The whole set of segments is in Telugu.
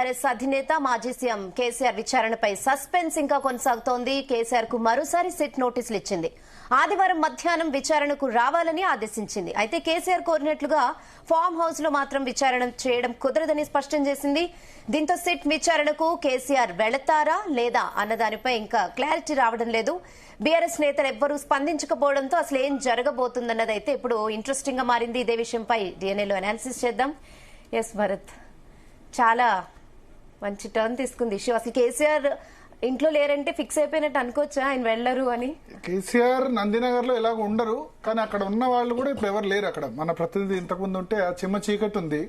టీఆర్ఎస్ అధినేత మాజీ సీఎం కేసీఆర్ విచారణపై సస్పెన్స్ ఇంకా కొనసాగుతోంది. కేసీఆర్ కు మరోసారి సిట్ నోటీసులు ఇచ్చింది. ఆదివారం మధ్యాహ్నం విచారణకు రావాలని ఆదేశించింది. అయితే కేసీఆర్ కోరినట్లుగా ఫామ్ హౌస్ లో మాత్రం విచారణ చేయడం కుదరదని స్పష్టం చేసింది. దీంతో సిట్ విచారణకు కేసీఆర్ వెళతారా లేదా అన్నదానిపై ఇంకా క్లారిటీ రావడం లేదు. బీఆర్ఎస్ నేతలు ఎవ్వరూ స్పందించకపోవడంతో అసలు ఏం జరగబోతుందన్నదైతే ఇప్పుడు ఇంట్రెస్టింగ్ గా మారింది. ఇదే విషయంపై డిఎన్ఏలో అనాలిసిస్ చేద్దాం. ఎస్ భరత్, చాలా మంచి టర్న్ తీసుకుంది ఇష్యూ. అసలు కేసీఆర్ ఇంట్లో లేరంటే ఫిక్స్ అయిపోయినట్టు అనుకోవచ్చా ఆయన వెళ్ళరు అని? కేసీఆర్ నందినగర్ లో ఎలాగో ఉండరు, కానీ అక్కడ ఉన్న వాళ్ళు కూడా ఇప్పుడు ఎవరు లేరు. అక్కడ మన ప్రతినిధి ఇంతకుముందు ఉంటే ఆ చిమ్మ చీకటి ఉంది.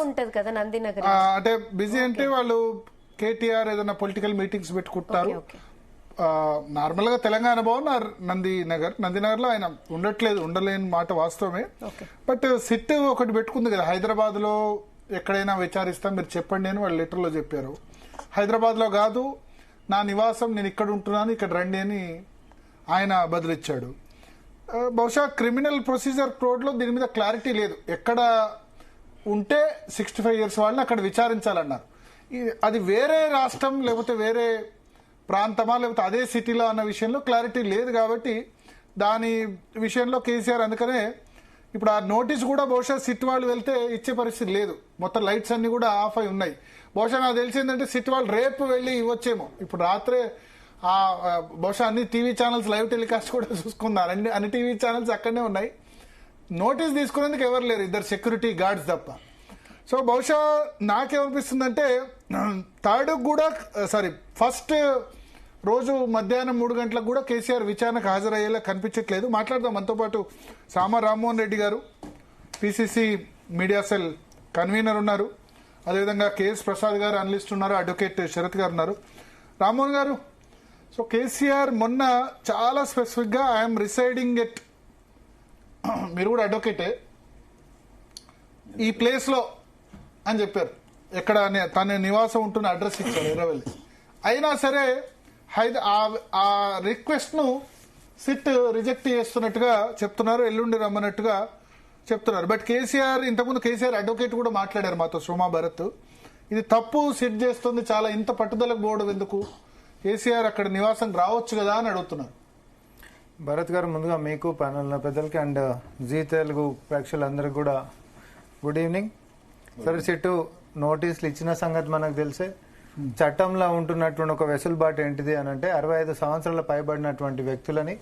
ఉంటది కదా నందినగర్. అంటే బిజీ అంటే వాళ్ళు కేటీఆర్ ఏదైనా పొలిటికల్ మీటింగ్స్ పెట్టుకుంటారు. నార్మల్ గా తెలంగాణ భవన్ నందినగర్ లో ఆయన ఉండలేని మాట వాస్తవమే. బట్ సిట్ ఒకటి పెట్టుకుంది కదా హైదరాబాద్ లో, ఎక్కడైనా విచారిస్తాం మీరు చెప్పండి అని వాళ్ళు లెటర్ లో చెప్పారు. హైదరాబాద్ లో కాదు, నా నివాసం నేను ఇక్కడ ఉంటున్నాను, ఇక్కడ రండి అని ఆయన బదులిచ్చాడు. బహుశా క్రిమినల్ ప్రొసీజర్ కోడ్ లో దీని మీద క్లారిటీ లేదు. ఎక్కడ ఉంటే 65 years వాళ్ళని అక్కడ విచారించాలన్నారు. అది వేరే రాష్ట్రం లేకపోతే వేరే ప్రాంతమా లేకపోతే అదే సిటీలో అన్న విషయంలో క్లారిటీ లేదు. కాబట్టి దాని విషయంలో కేసీఆర్ అందుకనే ఇప్పుడు ఆ నోటీస్ కూడా బహుశా సిట్ వాళ్ళు వెళ్తే ఇచ్చే పరిస్థితి లేదు. మొత్తం లైట్స్ అన్ని కూడా ఆఫ్ అయి ఉన్నాయి. బహుశా నాకు తెలిసిందంటే సిట్ వాళ్ళు రేపు వెళ్లి ఇవ్వచ్చేమో. ఇప్పుడు రాత్రే బహుశా అన్ని టీవీ ఛానల్స్ లైవ్ టెలికాస్ట్ కూడా చూసుకున్నారు. అన్ని టీవీ ఛానల్స్ అక్కడనే ఉన్నాయి. నోటీస్ తీసుకునేందుకు ఎవరు లేరు, 2 security గార్డ్స్ తప్ప. సో బహుశా నాకేమనిపిస్తుందంటే ఫస్ట్ రోజు మధ్యాహ్నం 3 గంటలకు కూడా కేసీఆర్ విచారణకు హాజరయ్యేలా కనిపించట్లేదు. మాట్లాడదాం. మనతో పాటు సామ రామ్మోహన్ రెడ్డి గారు, పిసిసి మీడియా సెల్ కన్వీనర్ ఉన్నారు. అదేవిధంగా కేఎస్ ప్రసాద్ గారు అనలిస్ట్ ఉన్నారు, అడ్వకేట్ శరత్ గారు ఉన్నారు. రామ్మోహన్ గారు, సో కేసీఆర్ మొన్న చాలా స్పెసిఫిక్ గా ఐఎమ్ రిసైడింగ్ ఎట్, మీరు కూడా అడ్వకేటే, ఈ ప్లేస్ లో అని చెప్పారు. ఎక్కడ తన నివాసం ఉంటున్న అడ్రస్ ఇచ్చారు ఎర్రవెల్లి. అయినా సరే ఆ రిక్వెస్ట్ ను సిట్ రిజెక్ట్ చేస్తున్నట్టుగా చెప్తున్నారు, ఎల్లుండి రమ్మన్నట్టుగా చెప్తున్నారు. బట్ కేసీఆర్ ఇంతకుముందు అడ్వకేట్ కూడా మాట్లాడారు మాతో, సోమా భరత్. ఇది తప్పు, సిట్ చేస్తుంది, చాలా ఇంత పట్టుదలకు పోవడం ఎందుకు, కేసీఆర్ అక్కడ నివాసం రావచ్చు కదా అని అడుగుతున్నారు. భరత్ గారు, ముందుగా మీకు ప్యానల్ పెద్దలకి అండ్ జీ తెలుగు ప్రేక్షకులందరికీ కూడా గుడ్ ఈవినింగ్. సరే, సిట్ నోటీసులు ఇచ్చిన సంగతి మనకు తెలిసే. చట్టంలో ఉంటున్నటువంటి ఒక వెసులుబాటు ఏంటిది అని అంటే 65 సంవత్సరాల పైబడినటువంటి వ్యక్తులని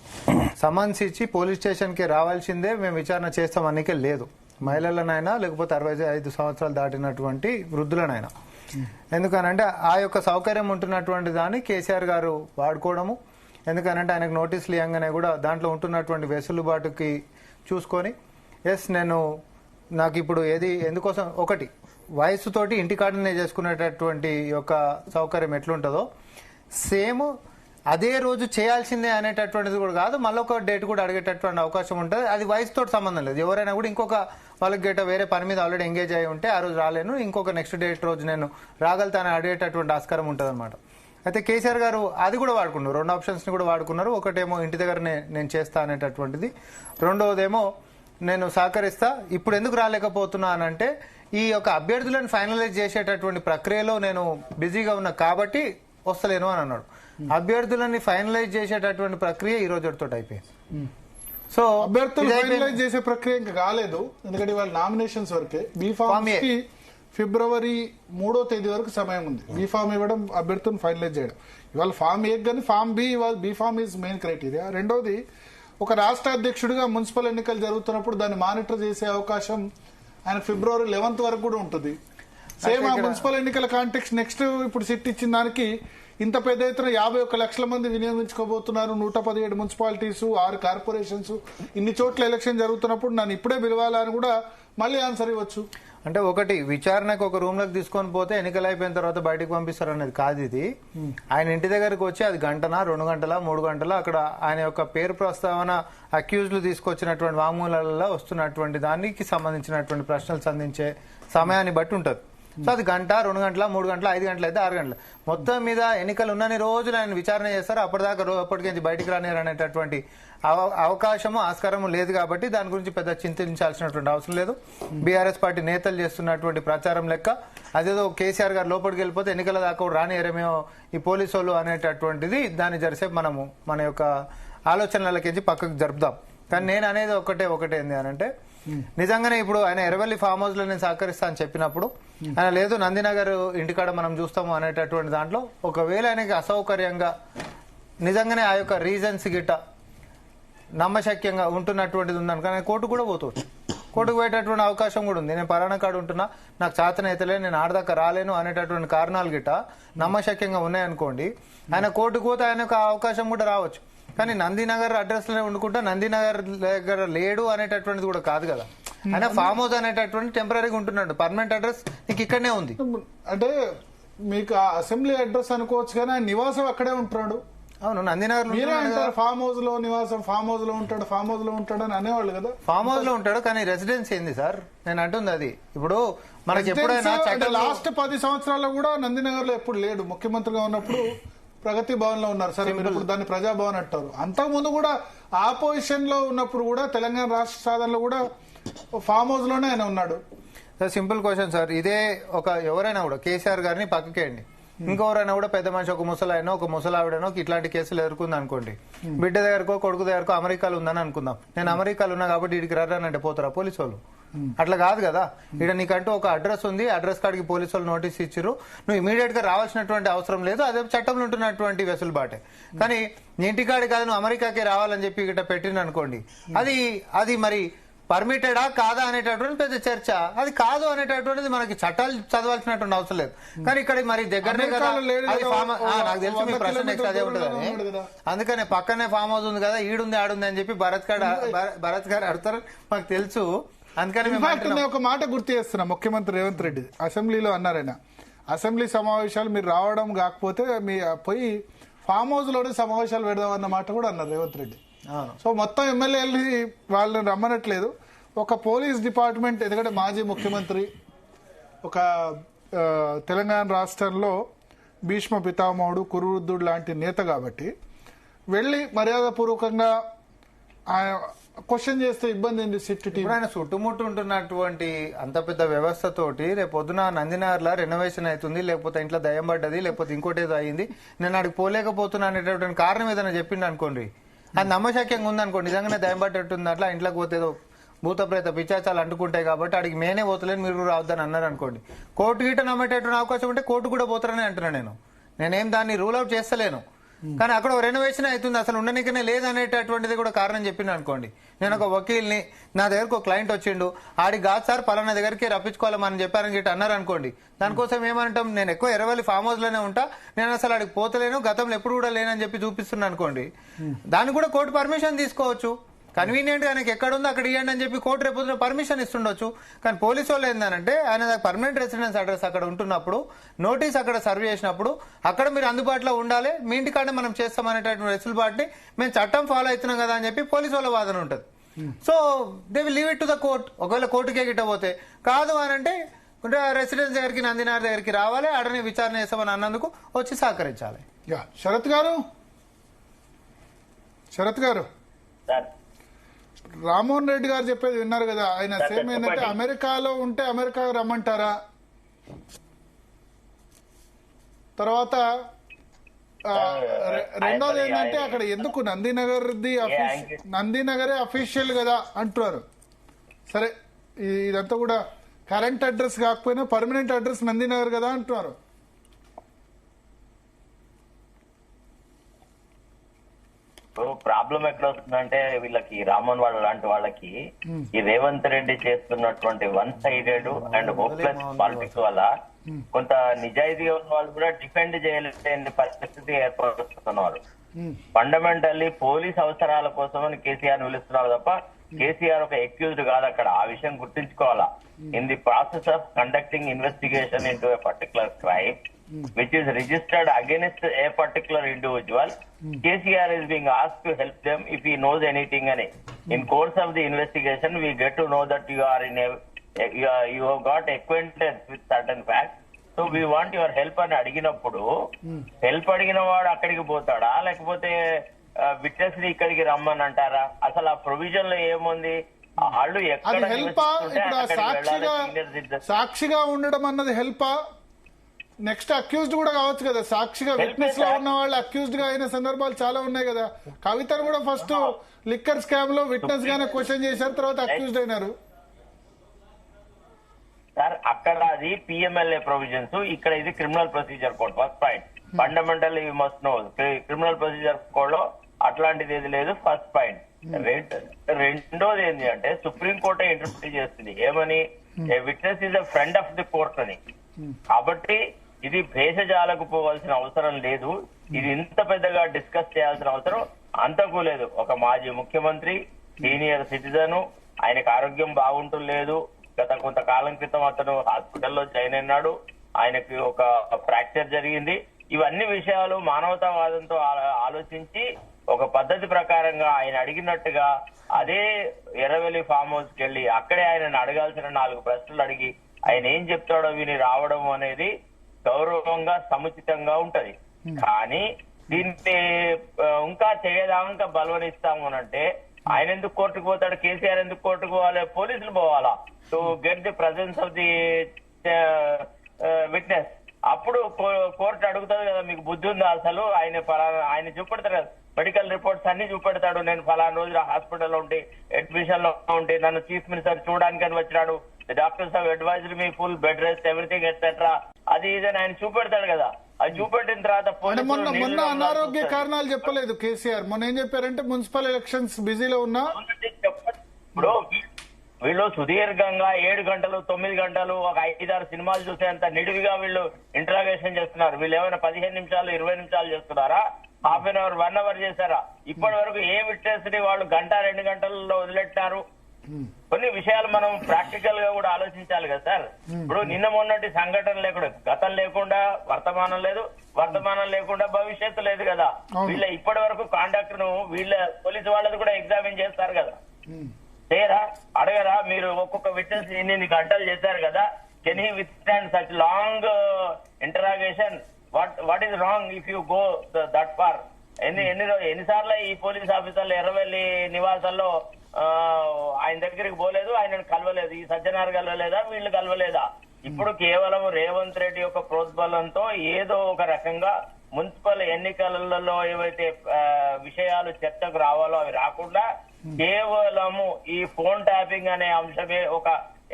సమన్స్ ఇచ్చి పోలీస్ స్టేషన్ కి రావాల్సిందే, మేము విచారణ చేస్తామనికే లేదు. మహిళలనైనా లేకపోతే 65 సంవత్సరాలు దాటినటువంటి వృద్ధులనైనా. ఎందుకనంటే ఆ యొక్క సౌకర్యం ఉంటున్నటువంటి దాన్ని కేసీఆర్ గారు వాడుకోవడము. ఎందుకనంటే ఆయనకు నోటీసులు ఇవ్వగానే కూడా దాంట్లో ఉంటున్నటువంటి వెసులుబాటుకి చూసుకొని నాకు ఇప్పుడు ఎందుకోసం ఒకటి వయసుతోటి ఇంటికాడనే చేసుకునేటటువంటి యొక్క సౌకర్యం ఎట్లుంటుందో సేమ్ అదే రోజు చేయాల్సిందే అనేటటువంటిది కూడా కాదు, మళ్ళీ ఒక డేట్ కూడా అడిగేటటువంటి అవకాశం ఉంటుంది. అది వయసుతో సంబంధం లేదు. ఎవరైనా కూడా ఇంకొక వాళ్ళకి గేట వేరే పని మీద ఆల్రెడీ ఎంగేజ్ అయి ఉంటే ఆ రోజు రాలేను, ఇంకొక నెక్స్ట్ డేట్ రోజు నేను రాగలుగుతానని అడిగేటటువంటి ఆస్కారం ఉంటుంది అనమాట. అయితే కేసీఆర్ గారు అది కూడా వాడుకున్నారు, 2 ఆప్షన్స్ ని కూడా వాడుకున్నారు. ఒకటేమో ఇంటి దగ్గరనే నేను చేస్తా అనేటటువంటిది, రెండవదేమో నేను సహకరిస్తా, ఇప్పుడు ఎందుకు రాలేకపోతున్నా అనంటే ఈ యొక్క అభ్యర్థులను ఫైనలైజ్ చేసేటటువంటి ప్రక్రియలో నేను బిజీగా ఉన్నా కాబట్టి వస్తలేను అని అన్నాడు. అభ్యర్థులని ఫైనలైజ్ చేసేటటువంటి ప్రక్రియ ఈ రోజుతో అయిపోయింది. సో అభ్యర్థులు ఫైనలైజ్ చేసే ప్రక్రియ ఇంకా కాలేదు, ఎందుకంటే ఇవాళ నామినేషన్స్ వరకే. బీఫామ్ కి February 3వ తేదీ వరకు సమయం ఉంది. బీఫామ్ ఇవ్వడం, అభ్యర్థులను ఫైనలైజ్ చేయడం. ఇవాళ ఫామ్ ఏ కానీ ఫామ్ బి, ఇవాళ బీఫామ్ ఈజ్ మెయిన్ క్రైటీరియా. రెండోది, ఒక రాష్ట్ర అధ్యక్షుడిగా మున్సిపల్ ఎన్నికలు జరుగుతున్నప్పుడు దాన్ని మానిటర్ చేసే అవకాశం ఆయన February 11th వరకు కూడా ఉంటుంది. సేమ్ ఆ మున్సిపల్ ఎన్నికల కాంటెక్స్ట్ నెక్స్ట్ ఇప్పుడు సిట్ ఇచ్చిన దానికి ఇంత పెద్ద ఎత్తున 51 లక్షల మంది వినియోగించుకోబోతున్నారు. 117 మున్సిపాలిటీస్, 6 కార్పొరేషన్స్, ఇన్ని చోట్ల ఎలక్షన్ జరుగుతున్నప్పుడు నన్ను ఇప్పుడే పిలవాలని కూడా మళ్ళీ ఆన్సర్ ఇవ్వచ్చు. అంటే ఒకటి విచారణకు ఒక రూమ్ లోకి తీసుకొని పోతే ఎన్నికలు అయిపోయిన తర్వాత బయటకు పంపిస్తారు అనేది కాదు ఇది. ఆయన ఇంటి దగ్గరకు వచ్చి అది గంటనా 2 గంటల 3 గంటల అక్కడ ఆయన యొక్క పేరు ప్రస్తావన అక్యూజ్లు తీసుకొచ్చినటువంటి వాంగ్మూలాలలో వస్తున్నటువంటి దానికి సంబంధించినటువంటి ప్రశ్నలు సంధించే సమయాన్ని బట్టి ఉంటుంది. సో అది గంట 2 గంటల 3 గంటల 5 గంటలు అయితే 6 గంటలు మొత్తం మీద ఎన్నికలు ఉన్నన్ని రోజులు ఆయన విచారణ చేస్తారు. అప్పటిదాకా అప్పటికి బయటికి రానియరు అనేటటువంటి అవకాశము ఆస్కారము లేదు కాబట్టి దాని గురించి పెద్ద చింతించాల్సినటువంటి అవసరం లేదు. బీఆర్ఎస్ పార్టీ నేతలు చేస్తున్నటువంటి ప్రచారం లెక్క అదేదో కేసీఆర్ గారు లోపలికి వెళ్ళిపోతే ఎన్నికల దాకా రానియరేమో ఈ పోలీసు వాళ్ళు అనేటటువంటిది దాన్ని జరిసేపు మనము మన యొక్క ఆలోచనలకించి పక్కకు జరుపుదాం. కానీ నేను అనేది ఒకటే ఏంది అని అంటే నిజంగానే ఇప్పుడు ఆయన ఎర్రవల్లి ఫామ్ హౌస్ లో నేను సహకరిస్తా అని చెప్పినప్పుడు ఆయన లేదు నందినగర్ ఇంటికాడ మనం చూస్తాము అనేటటువంటి దాంట్లో ఒకవేళ ఆయనకి అసౌకర్యంగా నిజంగానే ఆ యొక్క రీజన్స్ గిట్ట నమ్మశక్యంగా ఉంటున్నటువంటిది ఉందనుకో కోర్టు కూడా పోతుంది. కోర్టుకు పోయేటటువంటి అవకాశం కూడా ఉంది. నేను పలానా కాడు ఉంటున్నా, నాకు చేతన అయితలే, నేను ఆడదాకా రాలేను అనేటటువంటి కారణాలు గిట్ట నమ్మశక్యంగా ఉన్నాయనుకోండి, ఆయన కోర్టుకు పోతే ఆయనకు అవకాశం కూడా రావచ్చు. కానీ నందినగర్ అడ్రస్ లోనే ఉండుకుంటా నందినగర్ దగ్గర లేడు అనేటటువంటిది కూడా కాదు కదా. ఆయన ఫామ్ హౌస్ అనేటటువంటి టెంపరీగా ఉంటున్నాడు, పర్మనెంట్ అడ్రస్ నీకు ఇక్కడనే ఉంది. అంటే మీకు ఆ అసెంబ్లీ అడ్రస్ అనుకోవచ్చు కానీ ఆయన నివాసం అక్కడే ఉంటున్నాడు. అవును, నందినగర్ ఫామ్ హౌస్ లో నివాసం, ఫామ్ హౌస్ లో ఉంటాడు అని అనేవాళ్ళు కదా. ఫామ్ హౌస్ లో ఉంటాడు కానీ రెసిడెన్స్ ఏంది సార్, నేను అంటుంది అది. ఇప్పుడు మనకి ఎప్పుడైనా లాస్ట్ 10 సంవత్సరాల్లో కూడా నందినగర్ లో ఎప్పుడు లేడు. ముఖ్యమంత్రిగా ఉన్నప్పుడు ప్రగతి భవన్ లో ఉన్నారు. సరే, మీరు ఇప్పుడు దాన్ని ప్రజాభవన్ అంటారు. అంతకుముందు కూడా ఆపోజిషన్ లో ఉన్నప్పుడు కూడా తెలంగాణ రాష్ట్ర సాధనలో కూడా ఫామ్ హౌస్ లోనే ఆయన ఉన్నాడు. సింపుల్ క్వశ్చన్ సార్, ఇదే ఎవరైనా కూడా కేసీఆర్ గారిని పక్కకేయండి, ఇంకెవరైనా కూడా పెద్ద మనిషి ఒక ముసలాయనో ఒక ముసలావిడనో ఇట్లాంటి కేసులు ఎదుర్కొంది అనుకోండి, బిడ్డ దగ్గరకో కొడుకు దగ్గరకో అమెరికాలో ఉందని అనుకుందాం. నేను అమెరికాలో ఉన్నా కాబట్టి ఇడికి రానంటే పోతారా పోలీసు వాళ్ళు? అట్లా కాదు కదా. ఇక్కడ నీకంటూ ఒక అడ్రస్ ఉంది, అడ్రస్ కాడికి పోలీసు వాళ్ళు నోటీస్ ఇచ్చారు, నువ్వు ఇమీడియట్ గా రావాల్సినటువంటి అవసరం లేదు, అదే చట్టంలో ఉంటున్నటువంటి వెసులుబాటే. కానీ నీ ఇంటికాడి కాదు నువ్వు అమెరికాకే రావాలని చెప్పి ఇక్కడ పెట్టిన అనుకోండి, అది మరి పర్మిటెడా కాదా అనేటటువంటి పెద్ద చర్చ. అది కాదు అనేటటువంటిది మనకి చట్టాలు చదవాల్సినటువంటి అవసరం లేదు. కానీ ఇక్కడ మరి దగ్గరనే కదా, నాకు తెలిసి మీ ప్రశ్న నెక్స్ట్ అదే ఉంటుందని, అందుకనే పక్కనే ఫామ్ హౌస్ ఉంది కదా, ఈడుంది ఆడుంది అని చెప్పి భరత్ గారు అడతారు మాకు తెలుసు. అందుకని ఒక మాట గుర్తు చేస్తున్నా, ముఖ్యమంత్రి రేవంత్ రెడ్డి అసెంబ్లీలో అన్నారైనా, అసెంబ్లీ సమావేశాలు మీరు రావడం కాకపోతే మీ పోయి ఫామ్ హౌస్ లోనే సమావేశాలు పెడదామన్న మాట కూడా అన్నారు రేవంత్ రెడ్డి. సో మొత్తం ఎమ్మెల్యేలు వాళ్ళని రమ్మనట్లేదు. ఒక పోలీస్ డిపార్ట్మెంట్, ఎందుకంటే మాజీ ముఖ్యమంత్రి, ఒక తెలంగాణ రాష్ట్రంలో భీష్మ పితామహుడు, కురువృద్ధుడు లాంటి నేత కాబట్టి వెళ్లి మర్యాదపూర్వకంగా క్వశ్చన్ చేస్తే ఇబ్బంది ఏంటి? సిట్ టీం ఆయన చుట్టుముట్టు ఉంటున్నటువంటి అంత పెద్ద వ్యవస్థతోటి రేపు పొద్దున నందినగర్ లా రెనోవేషన్ అవుతుంది, లేకపోతే ఇంట్లో దయ్యం పడ్డది, లేకపోతే ఇంకోటి ఏదో అయింది, నేను అడిగి పోలేకపోతున్నా అనేటటువంటి కారణం ఏదైనా చెప్పిండు అనుకోండి, అది నమ్మశక్యంగా ఉందనుకోండి, నిజంగానే దయ్యం పడ్డట్టుంది, అట్లా ఇంట్లోకి పోతే ఏదో భూత ప్రేత పిచాచాలు అంటుకుంటాయి కాబట్టి అడిగి మేనే పోతలేను మీరు రావద్దని అన్నారు అనుకోండి, కోర్టు గిట్ట నమ్మేటటువంటి అవకాశం ఉంటే కోర్టు కూడా పోతారని అంటున్నాను. నేనేం దాన్ని రూల్ అవుట్ చేస్తలేను. కానీ అక్కడ రెనోవేషన్ అవుతుంది, అసలు ఉండనికనే లేదనేటటువంటిది కూడా కారణం చెప్పింది అనుకోండి. నేను ఒక వకీల్ని, నా దగ్గరకు ఒక క్లయింట్ వచ్చిండు, ఆడికి కాదు సార్ పలానా దగ్గరికి రప్పించుకోవాలని చెప్పారని చెప్పి అన్నారు అనుకోండి, దానికోసం ఏమంటాం, నేను ఎక్కువ ఎర్రవల్లి ఫామ్ హౌస్ లోనే ఉంటా, నేను అసలు ఆడికి పోతలేను, గతంలో ఎప్పుడు కూడా లేనని చెప్పి చూపిస్తున్నా అనుకోండి, దానికి కూడా కోర్టు పర్మిషన్ తీసుకోవచ్చు. కన్వీనియంట్ గా ఆయనకి ఎక్కడ ఉందో అక్కడ ఇవ్వండి అని చెప్పి కోర్టు రేపు పర్మిషన్ ఇస్తుండొచ్చు. కానీ పోలీసు వాళ్ళు ఏంటంటే ఆయన పర్మనెంట్ రెసిడెన్స్ అడ్రస్ అక్కడ ఉంటున్నప్పుడు, నోటీస్ అక్కడ సర్వ్ చేసినప్పుడు అక్కడ మీరు అందుబాటులో ఉండాలి, మీ ఇంటికాడే మనం చేస్తామనేటటువంటి వెసులుబాటుని మేము చట్టం ఫాలో అవుతున్నాం కదా అని చెప్పి పోలీసు వాళ్ళ వాదన ఉంటుంది. So they will leave it to the court. ఒకవేళ కోర్టుకే గిట్టబోతే కాదు అని అంటే రెసిడెన్స్ దగ్గరికి నందినగర్ దగ్గరికి రావాలి, ఆడనే విచారణ చేస్తామని అన్నందుకు వచ్చి సహకరించాలి. శరత్ గారు రామ్మోహన్ రెడ్డి గారు చెప్పేది విన్నారు కదా. ఆయన సేమ్ ఏంటంటే అమెరికాలో ఉంటే అమెరికాకు రమ్మంటారా, తర్వాత రెండోది ఏంటంటే అక్కడ ఎందుకు నందినగరే అఫీషియల్ కదా అంటున్నారు. సరే, ఇదంతా కూడా కరెంట్ అడ్రస్ కాకపోయినా పర్మనెంట్ అడ్రస్ నందినగర్ కదా అంటున్నారు. ప్రాబ్లం ఎట్లా వస్తుందంటే వీళ్ళకి రామన్ వాళ్ళ లాంటి వాళ్ళకి ఈ రేవంత్ రెడ్డి చేస్తున్నటువంటి one sided and hopeless politics వల్ల కొంత నిజాయితీగా ఉన్న వాళ్ళు కూడా డిఫెండ్ చేయలేని పరిస్థితి ఏర్పడుతున్నారు. ఫండమెంటల్లీ పోలీస్ అవసరాల కోసం కేసీఆర్ పిలుస్తున్నారు తప్ప కేసీఆర్ ఒక అక్యూజ్డ్ కాదు అక్కడ. ఆ విషయం గుర్తుంచుకోవాలా. In the process of conducting investigation into a particular crime which is registered against a particular individual, KCR is being asked to help them if he knows anything. In course of the investigation, we get to know that you are in a you got acquainted with certain fact, so we want your help అని అడిగినప్పుడు హెల్ప్ అడిగిన వాడు అక్కడికి పోతాడా, లేకపోతే విట్నెస్ ని ఇక్కడికి రమ్మని అంటారా? అసలు ఆ ప్రొవిజన్ లో ఏముంది? వాళ్ళు ఎక్కడ అది హెల్పా? ఇప్పుడు ఆ సాక్షిగా ఉండడం అన్నది హెల్పా? నెక్స్ట్ అక్యూజ్డ్ కూడా కావచ్చు కదా, సాక్షిగా విట్నెస్ లో ఉన్న వాళ్ళు అక్యూజ్డ్ గా అయిన సందర్భాలు చాలా ఉన్నాయి కదా. కవితను కూడా ఫస్ట్ లిక్కర్ స్కామ్ లో విట్నెస్ గానే క్వశ్చన్ చేశారు, తర్వాత అక్యూజ్డ్ అయినారు. సార్ అక్కడ అది పిఎంఎల్ఏ ప్రొవిజన్స్, ఇక్కడ ఇది criminal procedure code. First point, fundamental you must know, criminal procedure code లో అట్లాంటిది ఏది లేదు. First point. రెండోది ఏంటి అంటే సుప్రీం కోర్టే ఇంటర్ప్రిట్ చేస్తుంది ఏమని, ఏ witness is a friend of the court అని. కాబట్టి ఇది భేషజాలకు పోవాల్సిన అవసరం లేదు, ఇది ఇంత పెద్దగా డిస్కస్ చేయాల్సిన అవసరం అంతకు లేదు. ఒక మాజీ ముఖ్యమంత్రి, సీనియర్ సిటిజన్, ఆయనకు ఆరోగ్యం బాగుంటలేదు, గత కొంతకాలం క్రితం అతను హాస్పిటల్లో జాయిన్ అయినాడు, ఆయనకి ఒక ఫ్రాక్చర్ జరిగింది. ఇవన్నీ విషయాలు మానవతావాదంతో ఆలోచించి ఒక పద్ధతి ప్రకారంగా ఆయన అడిగినట్టుగా అదే ఎర్రవెల్లి ఫామ్ హౌస్ కి వెళ్ళి అక్కడే ఆయనను అడగాల్సిన 4 ప్రశ్నలు అడిగి ఆయన ఏం చెప్తాడో విని రావడం అనేది గౌరవంగా సముచితంగా ఉంటది. కానీ దీన్ని ఇంకా చేయదాకా బలవనిస్తాము అంటే ఆయన ఎందుకు కోర్టుకు పోతాడు, కేసీఆర్ ఎందుకు కోర్టుకు పోవాలి, పోలీసులు పోవాలా to get the presence of the witness? అప్పుడు కోర్టు అడుగుతుంది కదా, మీకు బుద్ధి ఉందా అసలు? ఆయన చూపెడతారు కదా, మెడికల్ రిపోర్ట్స్ అన్ని చూపెడతాడు, నేను ఫలానా రోజు హాస్పిటల్లో ఉండి అడ్మిషన్ లో ఉండి నన్ను చీఫ్ మినిస్టర్ చూడడానికి అని వచ్చినాడు, the doctors have advised me full bed rest everything etcetera, అది ఇదని ఆయన చూపెడతాడు కదా. అది చూపెట్టిన తర్వాత మొన్న అనారోగ్య కారణాలు చెప్పలేదు కేసీఆర్. మొన్న ఏం చెప్పారంటే మున్సిపల్ ఎలక్షన్స్ బిజీలో ఉన్నా. ఇప్పుడు వీళ్ళు సుదీర్ఘంగా 7 గంటలు 9 గంటలు ఒక 5-6 సినిమాలు చూసేంత నిడివిగా వీళ్ళు ఇంటరాగేషన్ చేస్తున్నారు. వీళ్ళు ఏమైనా 15 నిమిషాలు 20 నిమిషాలు చేస్తున్నారా, హాఫ్ అన్ అవర్ 1 అవర్ చేశారా? ఇప్పటి వరకు ఏ విట్నెస్ ని వాళ్ళు 1-2 గంటల్లో వదిలెట్టారు? కొన్ని విషయాలు మనం ప్రాక్టికల్ గా కూడా ఆలోచించాలి కదా సార్. ఇప్పుడు నిన్న మొన్నటి సంఘటన లేకుండా గతం లేకుండా వర్తమానం లేదు, వర్తమానం లేకుండా భవిష్యత్తు లేదు కదా. వీళ్ళ ఇప్పటి వరకు కాండక్ట్ ను వీళ్ళ పోలీసు వాళ్ళది కూడా ఎగ్జామిన్ చేస్తారు కదా, చేయరా? అడగరా? మీరు ఒక్కొక్క విట్నెస్ ఇన్ని గంటలు చేశారు కదా, can he withstand such long interrogation? What is wrong if you go that far? ఎన్నిసార్లు ఈ పోలీస్ ఆఫీసర్లు ఎర్రవెల్లి నివాసాల్లో ఆయన దగ్గరికి పోలేదు, ఆయనను కలవలేదు, ఈ సజ్జనార్ కలవలేదా, వీళ్ళు కలవలేదా? ఇప్పుడు కేవలం రేవంత్ రెడ్డి యొక్క ప్రోద్బలంతో ఏదో ఒక రకంగా మున్సిపల్ ఎన్నికలలో ఏవైతే విషయాలు చర్చకు రావాలో అవి రాకుండా కేవలము ఈ ఫోన్ ట్యాపింగ్ అనే అంశమే ఒక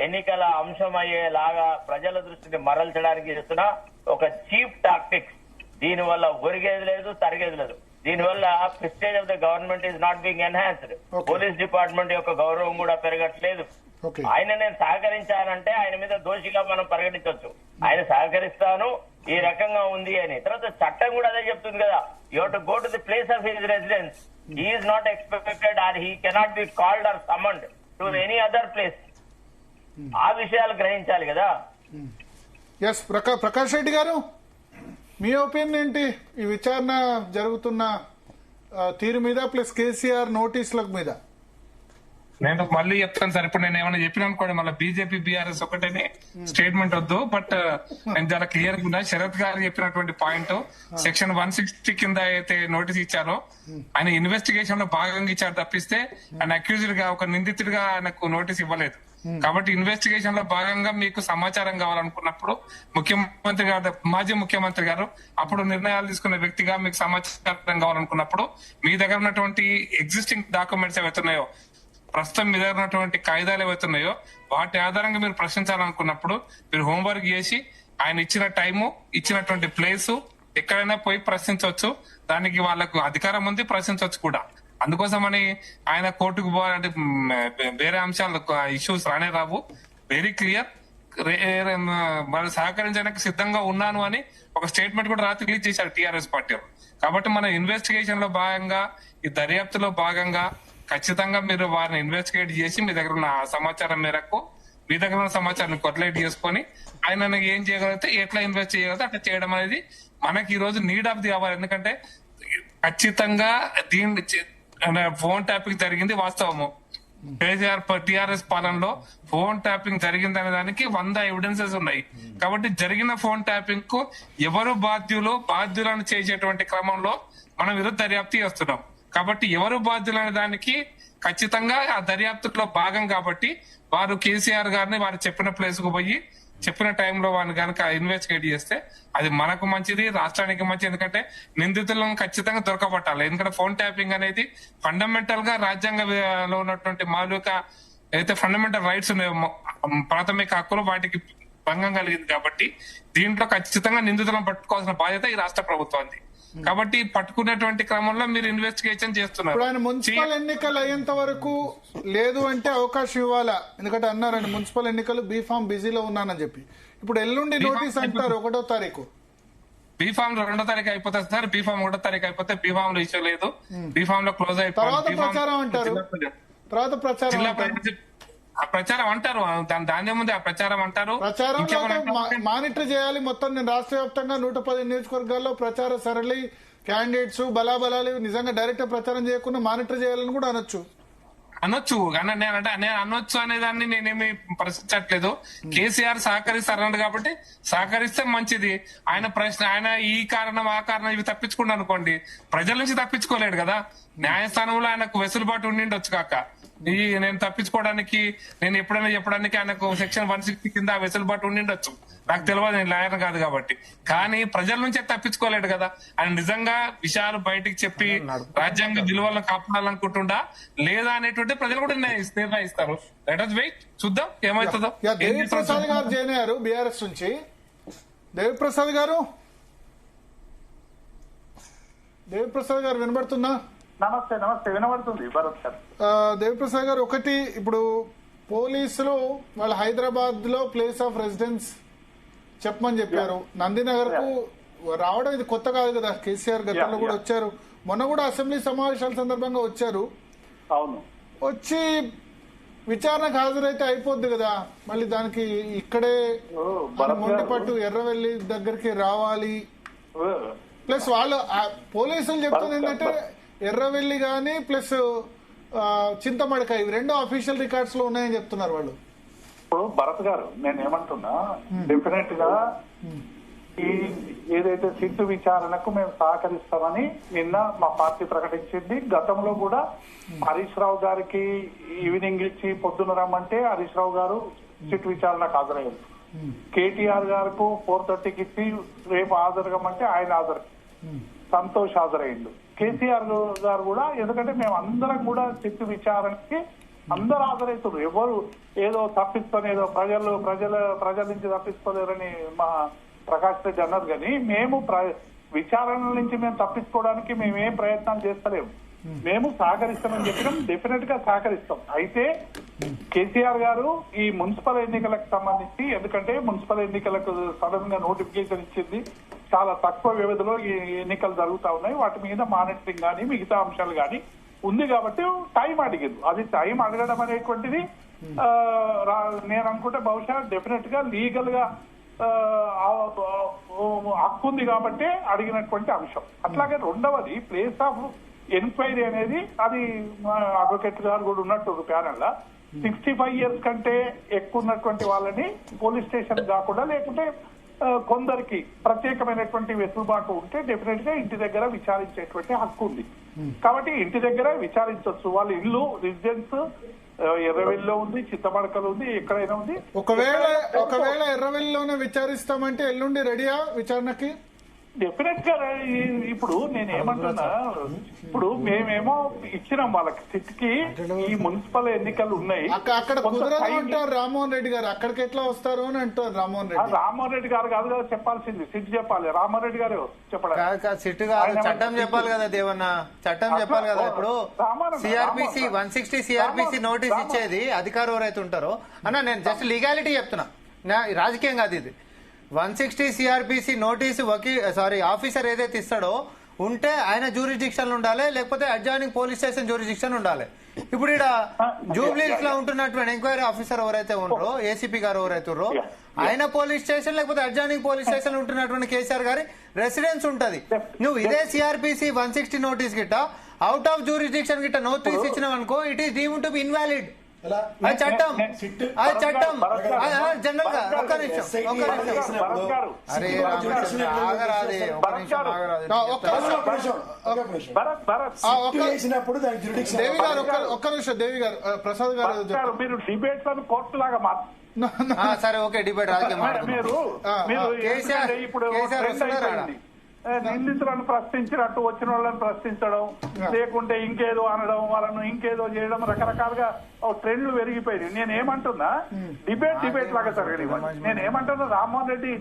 ఎన్నికల అంశం అయ్యేలాగా ప్రజల దృష్టిని మరల్చడానికి చేస్తున్న ఒక చీప్ టాక్టిక్స్. దీని వల్ల ఒరిగేది లేదు, తరిగేది లేదు. దీనివల్ల prestige of the government is not being enhanced. Police department యొక్క గౌరవం కూడా పెరగట్లేదు. ఆయన నేను సహకరించానంటే ఆయన మీద దోషిగా మనం పరిగణించవచ్చు. ఆయన సహకరిస్తాను ఈ రకంగా ఉంది అని. తర్వాత చట్టం కూడా అదే చెప్తుంది కదా, you have to go to the place of his residence. He is not expected or he cannot be called or summoned to any other place. ఆ విషయాలు గ్రహించాలి కదా. ఎస్ ప్రకాష్ రెడ్డి గారు, మీ ఒపీనియన్ ఏంటి ఈ విచారణ జరుగుతున్న తీరు మీద ప్లస్ కేసీఆర్ నోటీసుల మీద? నేను మళ్ళీ చెప్తాను సార్, ఇప్పుడు నేను ఏమైనా చెప్పిన అనుకోండి మళ్ళీ బీజేపీ బీఆర్ఎస్ ఒకటేనే స్టేట్మెంట్ వద్దు. బట్ నేను చాలా క్లియర్ గా ఉన్నా. శరత్ గారు చెప్పినటువంటి పాయింట్ సెక్షన్ 160 కింద అయితే నోటీస్ ఇచ్చారో ఆయన ఇన్వెస్టిగేషన్ లో భాగంగా ఇచ్చారు తప్పిస్తే ఆయన అక్యూజ్డ్ గా ఒక నిందితుడిగా ఆయనకు నోటీస్ ఇవ్వలేదు. కాబట్టి ఇన్వెస్టిగేషన్ లో భాగంగా మీకు సమాచారం కావాలనుకున్నప్పుడు ముఖ్యమంత్రి గారు, మాజీ ముఖ్యమంత్రి గారు అప్పుడు నిర్ణయాలు తీసుకున్న వ్యక్తిగా మీకు సమాచారం కావాలనుకున్నప్పుడు మీ దగ్గర ఉన్నటువంటి ఎగ్జిస్టింగ్ డాక్యుమెంట్స్ ఏవైతున్నాయో, ప్రస్తుతం మీ దగ్గర ఉన్నటువంటి కాయిదాలు ఏవైతున్నాయో వాటి ఆధారంగా మీరు ప్రశ్నించాలనుకున్నప్పుడు మీరు హోంవర్క్ చేసి ఆయన ఇచ్చిన టైము, ఇచ్చినటువంటి ప్లేసు ఎక్కడైనా పోయి ప్రశ్నించవచ్చు. దానికి వాళ్ళకు అధికారం ఉంది, ప్రశ్నించవచ్చు కూడా. అందుకోసమని ఆయన కోర్టుకు పోవాలంటే వేరే అంశాలు ఇష్యూస్ రానే రావు. Very clear. వాళ్ళు సహకరించడానికి సిద్ధంగా ఉన్నాను అని ఒక స్టేట్మెంట్ కూడా రాత్రి రిలీజ్ చేశారు టీఆర్ఎస్ పార్టీ. కాబట్టి మన ఇన్వెస్టిగేషన్ లో భాగంగా, ఈ దర్యాప్తులో భాగంగా ఖచ్చితంగా మీరు వారిని ఇన్వెస్టిగేట్ చేసి మీ దగ్గర ఉన్న సమాచారం మేరకు మీ దగ్గర ఉన్న సమాచారాన్ని కొట్లైట్ చేసుకొని ఆయన ఏం చేయగలిగితే, ఎట్లా ఇన్వెస్ట్ చేయగలిగితే అట్లా చేయడం అనేది మనకి ఈ రోజు నీడ్ ఆఫ్ ది అవర్. ఎందుకంటే ఖచ్చితంగా దీన్ని ఫోన్ ట్యాపింగ్ జరిగింది వాస్తవము. కేసీఆర్ టిఆర్ఎస్ పాలనలో ఫోన్ ట్యాపింగ్ జరిగిందనే దానికి 100 ఎవిడెన్సెస్ ఉన్నాయి. కాబట్టి జరిగిన ఫోన్ ట్యాపింగ్ కు ఎవరు బాధ్యులను చేసేటువంటి క్రమంలో మనం ఈరోజు దర్యాప్తు చేస్తున్నాం. కాబట్టి ఎవరు బాధ్యులనే దానికి ఖచ్చితంగా ఆ దర్యాప్తులో భాగం కాబట్టి వారు కేసీఆర్ గారిని వారు చెప్పిన ప్లేస్ కు పోయి చెప్పిన టైంలో వారిని కనుక ఇన్వెస్టిగేట్ చేస్తే అది మనకు మంచిది, రాష్ట్రానికి మంచిది. ఎందుకంటే నిందితులను ఖచ్చితంగా దొరకబట్టాలి. ఎందుకంటే ఫోన్ ట్యాపింగ్ అనేది ఫండమెంటల్ గా రాజ్యాంగంలో ఉన్నటువంటి మౌలిక అయితే ఫండమెంటల్ రైట్స్ ప్రాథమిక హక్కులు వాటికి భంగం కలిగింది. కాబట్టి దీంట్లో ఖచ్చితంగా నిందితులను పట్టుకోవాల్సిన బాధ్యత ఈ రాష్ట్ర ప్రభుత్వానికి. కాబట్టి పట్టుకునేటువంటి క్రమంలో మీరు ఇన్వెస్టిగేషన్ చేస్తున్నారు. ఇప్పుడు ఆయన మున్సిపల్ ఎన్నికలు అయ్యేంత వరకు లేదు అంటే అవకాశం ఇవ్వాలా? ఎందుకంటే అన్నారు ఆయన మున్సిపల్ ఎన్నికలు బీఫామ్ బిజీలో ఉన్నానని చెప్పి. ఇప్పుడు ఎల్లుండి నోటీస్ అంటారు 1వ తారీఖు. బీఫామ్ 2వ తారీఖు అయిపోతుంది సార్. బీఫామ్ 1వ తారీఖు అయిపోతే బీఫామ్ లో ఇష్యూ లేదు, బీఫామ్ లో క్లోజ్ తర్వాత ప్రచారం అంటారు. ఆ ప్రచారం అంటారు, దాని ముందు ఆ ప్రచారం అంటారు. మానిటర్ చేయాలి మొత్తం. నేను రాష్ట్ర వ్యాప్తంగా 110 నియోజకవర్గాల్లో ప్రచార సరళి క్యాండిడేట్స్ బలాబలాలు నిజంగా డైరెక్ట్ ప్రచారం చేయకుండా మానిటర్ చేయాలని కూడా అనొచ్చు. కానీ నేను అనొచ్చు అనేదాన్ని నేనేమి ప్రశ్నించట్లేదు. కేసీఆర్ సహకరిస్తారు కాబట్టి సహకరిస్తే మంచిది. ఆయన ఈ కారణం ఆ కారణం ఇవి తప్పించుకుంటా అనుకోండి, ప్రజల నుంచి తప్పించుకోలేడు కదా. న్యాయస్థానంలో ఆయనకు వెసులుబాటు ఉండిండొచ్చు కాక నేను తప్పించుకోవడానికి నేను ఎప్పుడైనా చెప్పడానికి ఆయనకు సెక్షన్ 160 కింద వెసులుబాటు ఉండిండొచ్చు. నాకు తెలియదు, నేను లాయర్ కాదు కాబట్టి. కానీ ప్రజల నుంచే తప్పించుకోలేడు కదా. ఆయన నిజంగా విషయాలు బయటికి చెప్పి రాజ్యాంగ విలువలను కాపాడాలనుకుంటుండా లేదా అనేటువంటి ప్రజలు కూడా నిర్ణయిస్తారు. లెట్ us వెయిట్, చూద్దాం ఏమవుతుందో. దేవిప్రసాద్ గారు జాయిన్ అయ్యారు బీఆర్ఎస్ నుంచి. దేవిప్రసాద్ గారు వినబడుతున్నా? నమస్తే వినబడుతుంది భరత్ సార్. దేవిప్రసాద్ గారు, ఒకటి ఇప్పుడు పోలీసులు వాళ్ళు హైదరాబాద్ లో ప్లేస్ ఆఫ్ రెసిడెన్స్ చెప్పమని చెప్పారు. నందినగర్ కు రావడం ఇది కొత్త కాదు కదా. కేసీఆర్ గతంలో కూడా వచ్చారు, మొన్న కూడా అసెంబ్లీ సమావేశాల సందర్భంగా వచ్చారు. అవును, వచ్చి విచారణకు హాజరైతే అయిపోద్ది కదా. మళ్ళీ దానికి ఇక్కడే మొండిపట్టు ఎర్రవెల్లి దగ్గరికి రావాలి. ప్లస్ వాళ్ళు పోలీసులు చెప్తుంది ఏంటంటే ఎర్రవెల్లి గాని ప్లస్ చింతమడక ఇవి 2 అఫీషియల్ రికార్డ్స్ లో ఉన్నాయని చెప్తున్నారు వాళ్ళు. ఇప్పుడు భరత్ గారు నేను ఏమంటున్నా, డెఫినెట్ గా ఈ ఏదైతే సిట్టు విచారణకు మేము సహకరిస్తామని నిన్న మా పార్టీ ప్రకటించింది. గతంలో కూడా హరీష్ రావు గారికి ఈవినింగ్ ఇచ్చి పొద్దున రమ్మంటే హరీష్ రావు గారు సిట్టు విచారణకు హాజరయ్యారు. కేటీఆర్ గారికి 4:30కి ఇచ్చి రేపు హాజరుగమంటే ఆయన హాజరు, సంతోష్ హాజరయ్యిండు. కేసీఆర్ గారు కూడా, ఎందుకంటే మేము అందరం కూడా సిట్టు విచారణకి అందరు హాజరవుతున్నారు. ఎవరు ఏదో తప్పిస్తానేదో ప్రజల నుంచి తప్పిస్తలేరని మా ప్రకాష్ రెడ్డి అన్నారు. కానీ మేము విచారణ నుంచి మేము తప్పించుకోవడానికి మేమేం ప్రయత్నాలు చేస్తలేము. మేము సహకరిస్తామని చెప్పినాం, డెఫినెట్ గా సహకరిస్తాం. అయితే కేసీఆర్ గారు ఈ మున్సిపల్ ఎన్నికలకు సంబంధించి, ఎందుకంటే మున్సిపల్ ఎన్నికలకు సడన్ గా నోటిఫికేషన్ ఇచ్చింది, చాలా తక్కువ వ్యవధిలో ఈ ఎన్నికలు జరుగుతా ఉన్నాయి, వాటి మీద మానిటరింగ్ కానీ మిగతా అంశాలు కానీ ఉంది కాబట్టి టైం అడిగింది. అది టైం అడగడం అనేటువంటిది నేను అనుకుంటే బహుశా డెఫినెట్ గా లీగల్ గా హక్కు ఉంది కాబట్టి అడిగినటువంటి అంశం. అట్లాగే రెండవది ప్లేస్ ఆఫ్ ఎంక్వైరీ అనేది, అది అడ్వకేట్ గారు కూడా ఉన్నట్టు ఒక ప్యానెల్ 65 years కంటే ఎక్కువ ఉన్నటువంటి వాళ్ళని పోలీస్ స్టేషన్ కాకుండా, లేకుంటే కొందరికి ప్రత్యేకమైనటువంటి వెసులుబాటు ఉంటే డెఫినెట్ గా ఇంటి దగ్గర విచారించేటువంటి హక్కు ఉంది. కాబట్టి ఇంటి దగ్గర విచారించవచ్చు. వాళ్ళ ఇల్లు రెసిడెన్స్ ఎర్రవెల్లిలో ఉంది, చింతమడకలో ఉంది, ఎక్కడైనా ఉంది. ఒకవేళ ఎర్రవెల్లిలోనే విచారిస్తామంటే ఎల్లుండి రెడీయా విచారణకి? డెఫినెట్ గా. ఇప్పుడు నేను ఏమంటున్నా, ఇప్పుడు మేమేమో ఇచ్చినాం వాళ్ళకి సిట్కి, ఈ మున్సిపల్ ఎన్నికలు ఉన్నాయి అక్కడ కుదరదు అంటారు రామ్మోహన్ రెడ్డి గారు. అక్కడికి ఎట్లా వస్తారు అని అంటారు రామ్మోహన్ రెడ్డి గారు కాదు కదా చెప్పాల్సింది, సిట్ చెప్పాలి. రామ్మోహన్ రెడ్డి గారు చెప్పడం సిట్ కాదు, చట్టం చెప్పాలి కదా దేవన్న, చట్టం చెప్పాలి కదా. ఇప్పుడు సిఆర్పిసి 160 సిఆర్పిసి నోటీస్ ఇచ్చేది అధికారులు ఎవరైతే ఉంటారో అన్న, నేను జస్ట్ లీగాలిటీ చెప్తున్నా, రాజకీయం కాదు ఇది. 160 సిఆర్పిసి నోటీసు ఆఫీసర్ ఏదైతే ఇస్తాడో ఉంటే ఆయన జ్యూరిస్డిక్షన్ ఉండాలి, లేకపోతే అడ్జాయినింగ్ పోలీస్ స్టేషన్ జ్యూరిస్డిక్షన్ ఉండాలి. ఇప్పుడు ఇక్కడ జూబ్లీస్ లో ఉంటున్నటువంటి ఎంక్వైరీ ఆఫీసర్ ఎవరైతే ఉన్నారో, ఏసీపీ గారు ఎవరైతే ఉన్నారో, ఆయన పోలీస్ స్టేషన్ లేకపోతే అడ్జాయినింగ్ పోలీస్ స్టేషన్ ఉంటున్నటువంటి కేసీఆర్ గారి రెసిడెన్స్ ఉంటది. నువ్వు ఇదే సిఆర్పిసి 160 నోటీస్ గిట్ట అవుట్ ఆఫ్ జ్యూరిస్డిక్షన్ గిట్ట నోటీస్ ఇచ్చినావు అనుకో, it is deemed to be invalid. అది చట్టం, అది చట్టం. జనరల్ గా ఒక్క నిమిషం. అరే రామకృష్ణ ఆగరాదే, ఒక్క నిమిషం ఆగరాదే. దేవి గారు ఒక్క నిమిషం. దేవి గారు, ప్రసాద్ గారు మీరు డిబేట్స్ అని కోర్టు లాగా సరే ఓకే, డిబేట్ రాజకీయం ఇప్పుడు నిందితులను ప్రశ్నించినట్టు వచ్చిన వాళ్ళని ప్రశ్నించడం, లేకుంటే ఇంకేదో అనడం, వాళ్ళను ఇంకేదో చేయడం, రకరకాలుగా ట్రెండ్లు పెరిగిపోయినాయి. నేనేమంటున్నా, డిబేట్ లాగా జరగనివ్వండి. నేనేమంటున్నా, రామ్మోహన్ రెడ్డి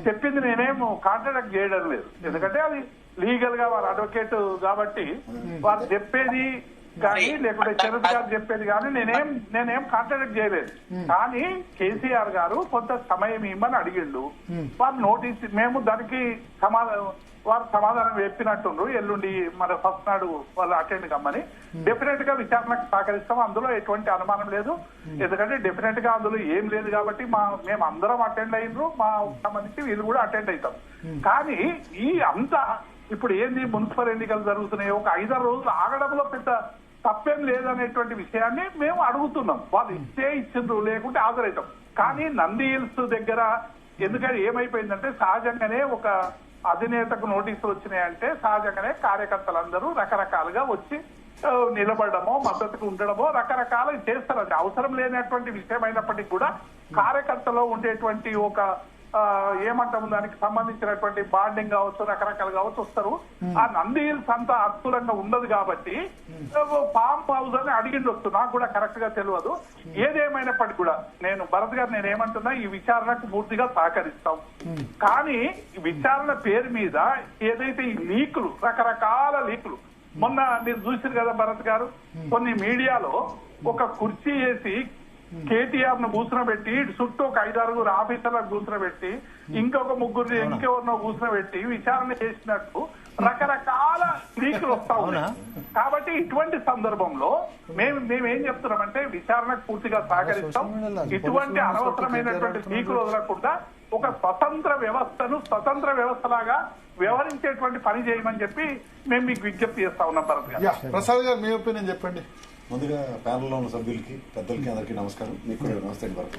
చెప్పింది నేనేం కాంట్రాడిక్ట్ చేయడం లేదు. ఎందుకంటే అది లీగల్ గా వారు అడ్వకేట్ కాబట్టి వాళ్ళు చెప్పేది కానీ, లేకుంటే శరత్ గారు చెప్పేది కానీ నేనేం కాంట్రాడిక్ట్ చేయలేదు. కానీ కేసీఆర్ గారు కొంత సమయం ఇమ్మని అడిగిండు. వారు నోటీస్, మేము దానికి వారు సమాధానం చెప్పినట్టుండ్రు. ఎల్లుండి మన ఫస్ట్ నాడు వాళ్ళు అటెండ్ కమ్మని. డెఫినెట్ గా విచారణకు సహకరిస్తాం, అందులో ఎటువంటి అనుమానం లేదు. ఎందుకంటే డెఫినెట్ గా అందులో ఏం లేదు కాబట్టి మేము అందరం అటెండ్ అయినరు, మా సంబంధించి వీళ్ళు కూడా అటెండ్ అవుతాం. కానీ ఈ అంతా ఇప్పుడు ఏంది, మున్సిపల్ ఎన్నికలు జరుగుతున్నాయి, ఒక 5-6 రోజులు ఆగడంలో పెద్ద తప్పేం లేదనేటువంటి విషయాన్ని మేము అడుగుతున్నాం. వాళ్ళు ఇచ్చిండ్రు, లేకుంటే హాజరవుతాం. కానీ నంది హిల్స్ దగ్గర ఎందుకంటే ఏమైపోయిందంటే, సహజంగానే ఒక అధినేతకు నోటీసులు వచ్చినాయంటే సహజంగానే కార్యకర్తలందరూ రకరకాలుగా వచ్చి నిలబడమో, మద్దతుకు ఉండడమో రకరకాలు చేస్తారు. అది అవసరం లేనటువంటి విషయం అయినప్పటికీ కూడా కార్యకర్తలో ఉండేటువంటి ఒక ఏమంటాము, దానికి సంబంధించినటువంటి బాండింగ్ కావచ్చు, రకరకాలు కావచ్చు వస్తారు. ఆ నంది హిల్స్ అంతా అనుకూలంగా ఉండదు కాబట్టి ఫామ్ హౌస్ అని అడిగిండొచ్చు. నాకు కూడా కరెక్ట్ గా తెలియదు. ఏదేమైనప్పటికీ కూడా నేను భరత్ గారు నేనేమంటున్నా, ఈ విచారణకు పూర్తిగా సహకరిస్తాం. కానీ విచారణ పేరు మీద ఏదైతే ఈ లీకులు, రకరకాల లీకులు, మొన్న మీరు చూసారు కదా భరత్ గారు, కొన్ని మీడియాలో ఒక కుర్చీ వేసి కేటీఆర్ ను కూర్చునబెట్టి, చుట్టూ ఒక 5-6 ఆఫీసర్లకు కూర్చునబెట్టి, ఇంకొక 3 ఇంకెవరినో కూర్చునబెట్టి విచారణ చేసినట్టు రకరకాల లీకులు వస్తా ఉన్నాయి. కాబట్టి ఇటువంటి సందర్భంలో మేమేం చెప్తున్నామంటే, విచారణకు పూర్తిగా సహకరిస్తాం. ఇటువంటి అనవసరమైనటువంటి లీకులు వదలకుండా ఒక స్వతంత్ర వ్యవస్థలాగా వ్యవహరించేటువంటి పని చేయమని చెప్పి మేము మీకు విజ్ఞప్తి చేస్తా ఉన్నాం. భరత్ గారు, ప్రసాద్ గారు మీ ఒపీనియన్ చెప్పండి. ముందుగా ప్యానల్లో ఉన్న సభ్యులకి, పెద్దలకి అందరికీ నమస్కారం. మీకు కూడా నమస్తే భరత్.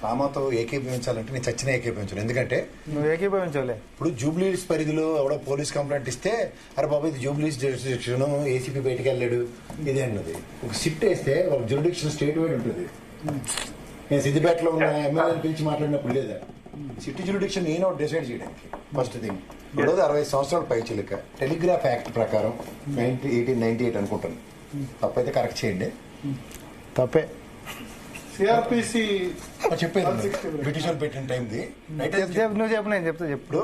సామాతో ఏకీభవించాలంటే నేను చచ్చిన ఏకీభవించాను. ఎందుకంటే నువ్వు ఏకీభవించలే. ఇప్పుడు జూబ్లీస్ పరిధిలో ఎవడో పోలీస్ కంప్లైంట్ ఇస్తే, అరే బాబు ఇది జూబ్లీస్ జ్యూరిడిక్షన్, ఏసీపీ బయటకు వెళ్ళాడు ఇది అన్నది. ఒక సిట్ వేస్తే వాళ్ళ జ్యూరిడిక్షన్ స్టేట్ వైడ్ ఉంటుంది. నేను సిద్దిపేటలో ఉన్న ఎమ్మెల్యేని పిలిచి మాట్లాడినప్పుడు లేదా, సిటీ జ్యూరిడిక్షన్ నేను డిసైడ్ చేయడానికి ఫస్ట్ థింగ్. ఈరోజు 60 సంవత్సరాల పైచిలక టెలిగ్రాఫ్ యాక్ట్ ప్రకారం 1898 అనుకుంటాను, తప్పైతే కరెక్ట్ చేయండి. తప్పే. సిఆర్పిసి చెప్పేది బ్రిటిష్ వాళ్ళు పెట్టిన టైంది. నువ్వు చెప్పు, నేను చెప్తా. ఇప్పుడు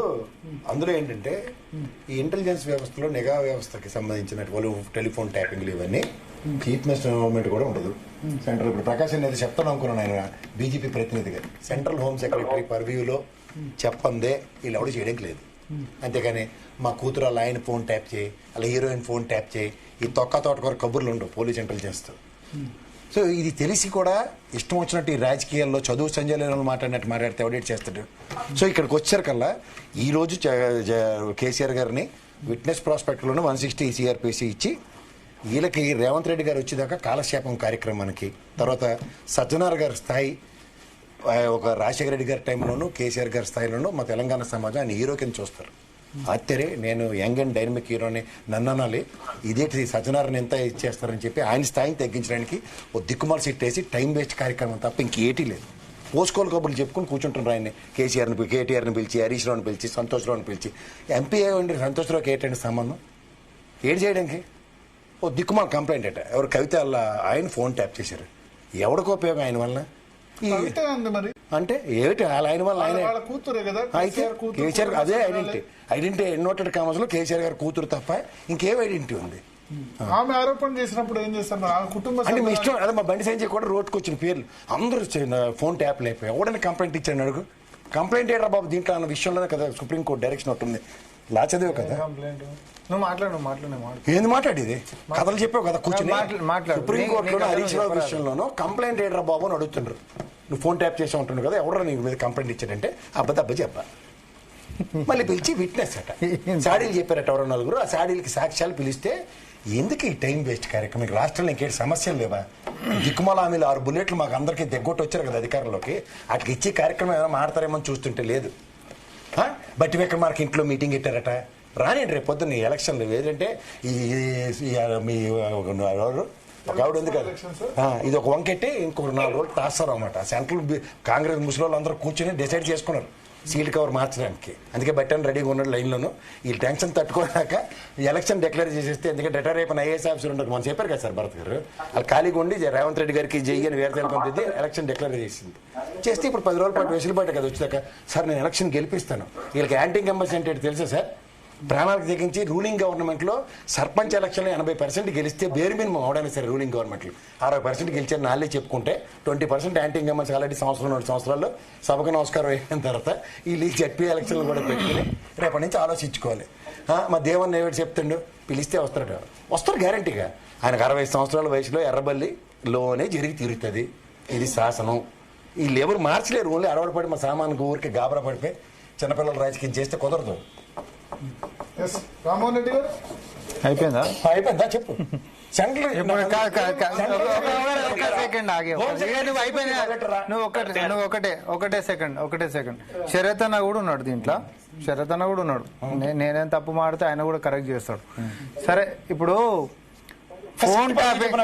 అందులో ఏంటంటే, ఈ ఇంటెలిజెన్స్ వ్యవస్థలో నిఘా వ్యవస్థకి సంబంధించిన వాళ్ళు టెలిఫోన్ ట్యాపింగ్లు ఇవన్నీ చీఫ్ మినిస్టర్ గవర్నమెంట్ కూడా ఉండదు. సెంట్రల్, ఇప్పుడు ప్రకాశ్ అనేది చెప్తాను అనుకున్నాను ఆయన బీజేపీ ప్రతినిధిగా, సెంట్రల్ హోమ్ సెక్రటరీ పర్వ్యూలో చెప్పందే వీళ్ళు ఎవరు చేయడానికి లేదు. అంతేగాని మా కూతురు అలా ఆయన ఫోన్ ట్యాప్ చేయి, అలా హీరోయిన్ ఫోన్ ట్యాప్ చేయి, ఈ తొక్క తోటకూర కబుర్లు ఉండవు పోలీస్ ఇంటెలిజెన్స్తో. సో ఇది తెలిసి కూడా ఇష్టం వచ్చినట్టు ఈ రాజకీయాల్లో చదువు సంజయ్ మాట్లాడితే ఎవడేట్ చేస్తాడు. సో ఇక్కడికి వచ్చారు ఈ రోజు కేసీఆర్ గారిని విట్నెస్ ప్రాస్పెక్ట్లోనే 160 సిఆర్పిసి ఇచ్చి, వీళ్ళకి రేవంత్ రెడ్డి గారు వచ్చేదాకా కాలక్షేపం కార్యక్రమానికి, తర్వాత సజ్జనార్ గారి స్థాయి ఒక రాజశేఖర రెడ్డి గారి టైంలోనూ కేసీఆర్ గారి స్థాయిలోనూ మా తెలంగాణ సమాజం ఆయన హీరో కింద చూస్తారు. అత్తరే నేను యంగ్ అండ్ డైనమిక్ హీరోని నన్ను అనాలి, ఇదేంటి సజ్జనార్ని ఎంత ఇచ్చేస్తారని చెప్పి ఆయన స్థాయిని తగ్గించడానికి ఓ దిక్కుమాల సెట్ వేసి టైం వేస్ట్ కార్యక్రమం తప్ప ఇంకేటీ లేదు. పోసుకోలు కబుర్లు చెప్పుకుని కూర్చుంటున్నారు. ఆయన్ని కేటీఆర్ని పిలిచి, హరీష్ రావుని పిలిచి, సంతోష్ రావుని పిలిచి. ఎంపీ అయ్యండి సంతోష్ రావుకి ఏంటండి సంబంధం? ఏడు చేయడానికి ఓ దిక్కుమాల కంప్లైంట్ అట, ఎవరు కవిత ఆయన ఫోన్ ట్యాప్ చేశారు. ఎవడికి ఉపయోగం ఆయన వల్ల? అంటే ఏమిటి ఆయన వల్ల? ఆయన అయితే కేసీఆర్ అదే ఐడెంటిటీ ఇన్వర్టెడ్ కామర్స్ లో కేసీఆర్ గారు కూతురు తప్ప ఇంకేం ఐడెంటిటీ ఉంది? ఆమె ఆరోపణ చేసినప్పుడు ఏం చేస్తారు కుటుంబం అంటే మీ ఇష్టం. అదే మా బండి సంజయ్ కూడా రోడ్కి వచ్చిన పేర్లు అందరూ ఫోన్ ట్యాప్ లేకపోయి ఎవడైనా కంప్లైంట్ ఇచ్చాను అడుగు. కంప్లైంట్ ఏంటా బాబు దీంట్లో అన్న విషయంలోనే కదా సుప్రీంకోర్టు డైరెక్షన్ ఉంటుంది. లా చదివే కదా నువ్వు మాట్లాడు. ఏంది మాట్లాడేది? కథలు చెప్పావు కదా కూర్చుని. సుప్రీంకోర్టులో హరీష్ రావు విషయంలోనూ కంప్లైంట్ ఏంట్రా బాబు అని అడుగుతుండ్రు. నువ్వు ఫోన్ ట్యాప్ చేసి ఉంటుండ్రు కదా, ఎవడో నీ మీద కంప్లైంట్ ఇచ్చాడంటే అబ్బా చెప్పా. మళ్ళీ పిలిచి విట్నెస్ అట, సాడీలు చెప్పారట ఎవరో 4. ఆ సాడీలకి సాక్ష్యాలు పిలిస్తే ఎందుకు ఈ టైం వేస్ట్ కార్యక్రమం? రాష్ట్రంలో ఇంకేంటి సమస్యలు లేవా? దిక్కుమాల హామీలు 6 బుల్లెట్లు మాకు అందరికీ దగ్గొట్టి వచ్చారు కదా అధికారంలోకి, వాటికి ఇచ్చే కార్యక్రమం ఏమైనా మాడతారేమో చూస్తుంటే లేదు. బట్టి విక్రమార్క ఇంట్లో మీటింగ్ పెట్టారట, రానండి రేపు పొద్దున్న ఎలక్షన్లు. ఏదంటే మీ ఒక ఆవిడ ఉంది కదా, ఇది ఒక వంకెట్టి ఇంకొక 4 రోజులు తాస్తారు అనమాట. సెంట్రల్ కాంగ్రెస్ ముస్లింలు అందరూ కూర్చొని డిసైడ్ చేసుకున్నారు సీట్ కవర్ మార్చడానికి. అందుకే బట్టాను రెడీగా ఉన్నాడు లైన్లోను. ఈ టెన్షన్ తట్టుకోలేక ఎలక్షన్ డిక్లేర్ చేసేస్తే, ఎందుకంటే రిటైర్ అయిపోయిన ఐఏఎస్ ఆఫీసర్ ఉంటారు, మనం చెప్పారు కదా సార్ భరత్ గారు, వాళ్ళు ఖాళీగా ఉండి రేవంత్ రెడ్డి గారికి జై అని వేరే పంపితే ఎలక్షన్ డిక్లేర్ చేసింది. చేస్తే ఇప్పుడు 10 రోజుల పాటు వెసులుబాటు కదా వచ్చాక, సార్ నేను ఎలక్షన్ గెలిపిస్తాను. వీళ్ళకి యాంటీ కంబస్ అంటే తెలుసా సార్, ప్రాణాలకు తెగించి రూలింగ్ గవర్నమెంట్ లో సర్పంచ్ ఎలక్షన్లో 80% గెలిస్తే బేర్ మినిమం అవడానికి సరే రూలింగ్ గవర్నమెంట్ లో 60% గెలిచారు నాళ్ళే చెప్పుకుంటే 20% యాంటీ ఇన్కంబెన్స్ ఆల్రెడీ 2 సంవత్సరాల్లో సభకు నమస్కారం అయిన తర్వాత ఈ లీగ్ జడ్పీ ఎలక్షన్లు కూడా పెట్టుకుని రేపటి నుంచి ఆలోచించుకోవాలి. మా దేవన్ ఏమిటి చెప్తాడు, పిలిస్తే వస్తారు గ్యారంటీగా. ఆయనకు 60 సంవత్సరాల వయసులో ఎర్రబల్లిలోనే జరిగి తీరుతుంది. ఇది శాసనం. ఈ లేబర్ మార్చలేరు, ఓన్లీ అడవడపడి మా సామాన్కి ఊరికి గాబరా పడిపోయి చిన్నపిల్లల రాజకీయం చేస్తే కుదరదు. రామ్మోహన్ రెడ్డి గారు అయిపోయిందా చెప్పు. ఒకటే సెకండ్ శరత్ అన్న కూడా ఉన్నాడు దీంట్లో, శరత్ అన్న కూడా ఉన్నాడు. నేనేం తప్పు మాడితే ఆయన కూడా కరెక్ట్ చేస్తాడు. సరే ఇప్పుడు ఫోన్ టాపిక్,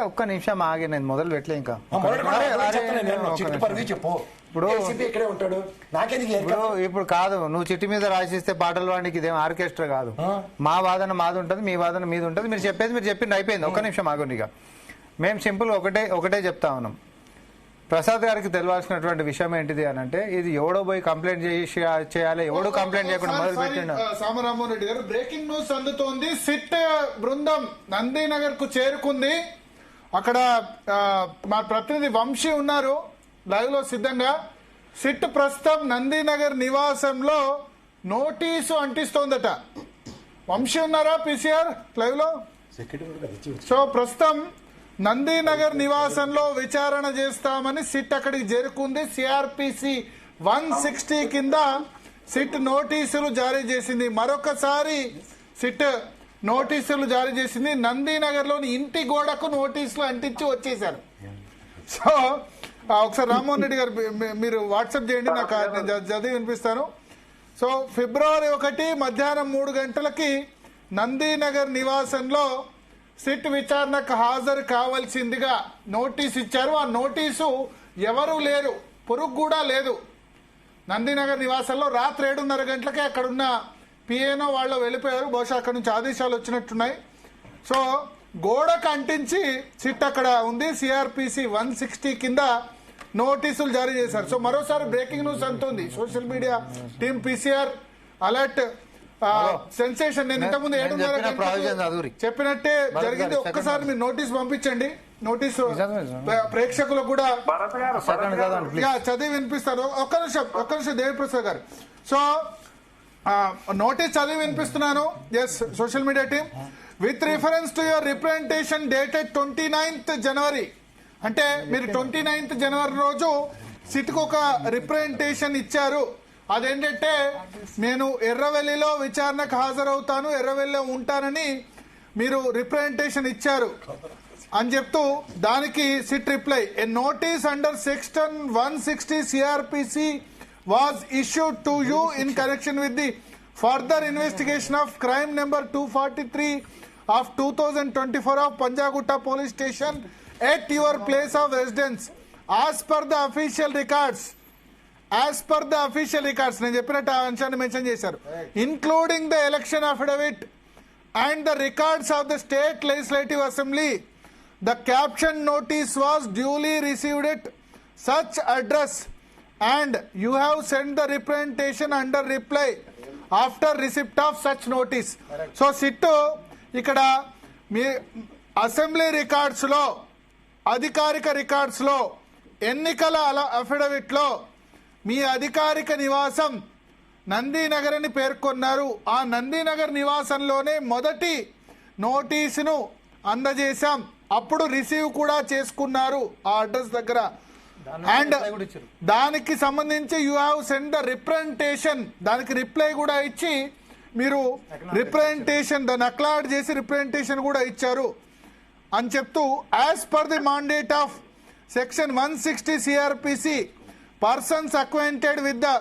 ఒక్క నిమిషం ఆగి, నేను మొదలు పెట్టలే ఇంకా. ఇప్పుడు కాదు, నువ్వు చిట్టి మీద రాసిస్తే పాటలు వాడికి ఇదేం ఆర్కెస్ట్రా కాదు. మా వాదన మాది ఉంటుంది, మీ వాదన మీది ఉంటుంది. మీరు చెప్పేది మీరు చెప్పింది అయిపోయింది. ఒక్క నిమిషం ఆగండి. ఇక మేము సింపుల్ ఒకటే చెప్తా ఉన్నాం. ప్రసాద్ గారికి తెలియాల్సినటువంటి విషయం ఏంటిది అని అంటే, ఇది ఎవడో పోయి కంప్లైంట్ చేయాలి, ఎవడో కంప్లైంట్ చేయకుండా మొదలు పెట్టిండు. సామరామోహన్ రెడ్డి గారు, బ్రేకింగ్ న్యూస్ అందుతోంది. సిట్ బృందం నందీనగర్ కు చేరుకుంది. అక్కడ మా ప్రతినిధి వంశీ ఉన్నారు లైవ్ లో సిద్ధంగా. సిట్ ప్రస్తుతం నందీనగర్ నివాసంలో నోటీసు అంటిస్తోందట. వంశీ ఉన్నారా పిసిఆర్ లైవ్ లో? సో ప్రస్తుతం నందీనగర్ నివాసంలో విచారణ చేస్తామని సిట్ అక్కడికి చేరుకుంది. సిఆర్పిసి 160 కింద సిట్ నోటీసులు జారీ చేసింది. మరొకసారి సిట్ నోటీసులు జారీ చేసింది. నందీనగర్ లోని ఇంటి గోడకు నోటీసులు అంటించి వచ్చేశారు. సో ఒకసారి రామ్మోహన్ రెడ్డి గారు మీరు వాట్సాప్ చేయండి, నాకు చదివి వినిపిస్తాను. సో ఫిబ్రవరి 1 మధ్యాహ్నం 3 గంటలకి నందీనగర్ నివాసంలో సిట్ విచారణకు హాజరు కావాల్సిందిగా నోటీసు ఇచ్చారు. ఆ నోటీసు ఎవరు లేరు, పురుగు కూడా లేదు. నందీనగర్ నివాసంలో రాత్రి 7:30 గంటలకే అక్కడున్న పిఏనో వాళ్ళు వెళ్ళిపోయారు. బహుశా అక్కడ నుంచి ఆదేశాలు వచ్చినట్టున్నాయి. సో గోడకు అంటించి సిట్ అక్కడ ఉంది. సిఆర్పిసి 160 కింద నోటీసులు జారీ చేశారు. సో మరోసారి బ్రేకింగ్ న్యూస్ అంటుంది social media team PCR alert sensation. నేను ఇంతకుముందు 7:30 చెప్పినట్టే జరిగింది. ఒక్కసారి మీరు నోటీస్ పంపించండి. నోటీసు ప్రేక్షకులకు కూడా చదివి వినిపిస్తారు. ఒక్క నిమిషం దేవిప్రసాద్ గారు. సో నోటీస్ చదివి వినిపిస్తున్నాను. ఎస్ social media team, with reference to your representation dated 29th January, అంటే మీరు 29th జనవరి రోజు సిట్కు ఒక రిప్రజెంటేషన్ ఇచ్చారు. అదేంటంటే నేను ఎర్రవెల్లిలో విచారణకు హాజరవుతాను, ఎర్రవెల్లిలో ఉంటానని మీరు రిప్రజెంటేషన్ ఇచ్చారు అని చెప్తూ దానికి SIT reply, A notice under section 160 CrPC was issued to you in connection with the further investigation of crime number 243 of 2024 of Panjagutta police station at your place of residence as per the official records. నేను చెప్పినట్టు ఆ అంశాన్ని మెన్షన్ చేశారు. Including the election affidavit and the records of the state legislative assembly. The caption notice was duly received at such address and you have sent the representation under reply after receipt of such notice. So sit ఇక్కడ మీ అసెంబ్లీ రికార్డ్స్ లో, అధికారిక రికార్డ్స్ లో, ఎన్నికల అఫిడవిట్ లో మీ అధికారిక నివాసం నందీనగర్ అని పేర్కొన్నారు. ఆ నందీనగర్ నివాసంలోనే మొదటి నోటీసును అందజేశాం, అప్పుడు రిసీవ్ కూడా చేసుకున్నారు ఆ అడ్రస్ దగ్గర. అండ్ దానికి సంబంధించి you have send the representation, దానికి రిప్లై కూడా ఇచ్చి మీరు రిప్రజెంటేషన్ దాన్ని అక్లాడ్ చేసి రిప్రజెంటేషన్ కూడా ఇచ్చారు. అని చెప్తూ as per the mandate of section 160 CRPC persons acquainted with the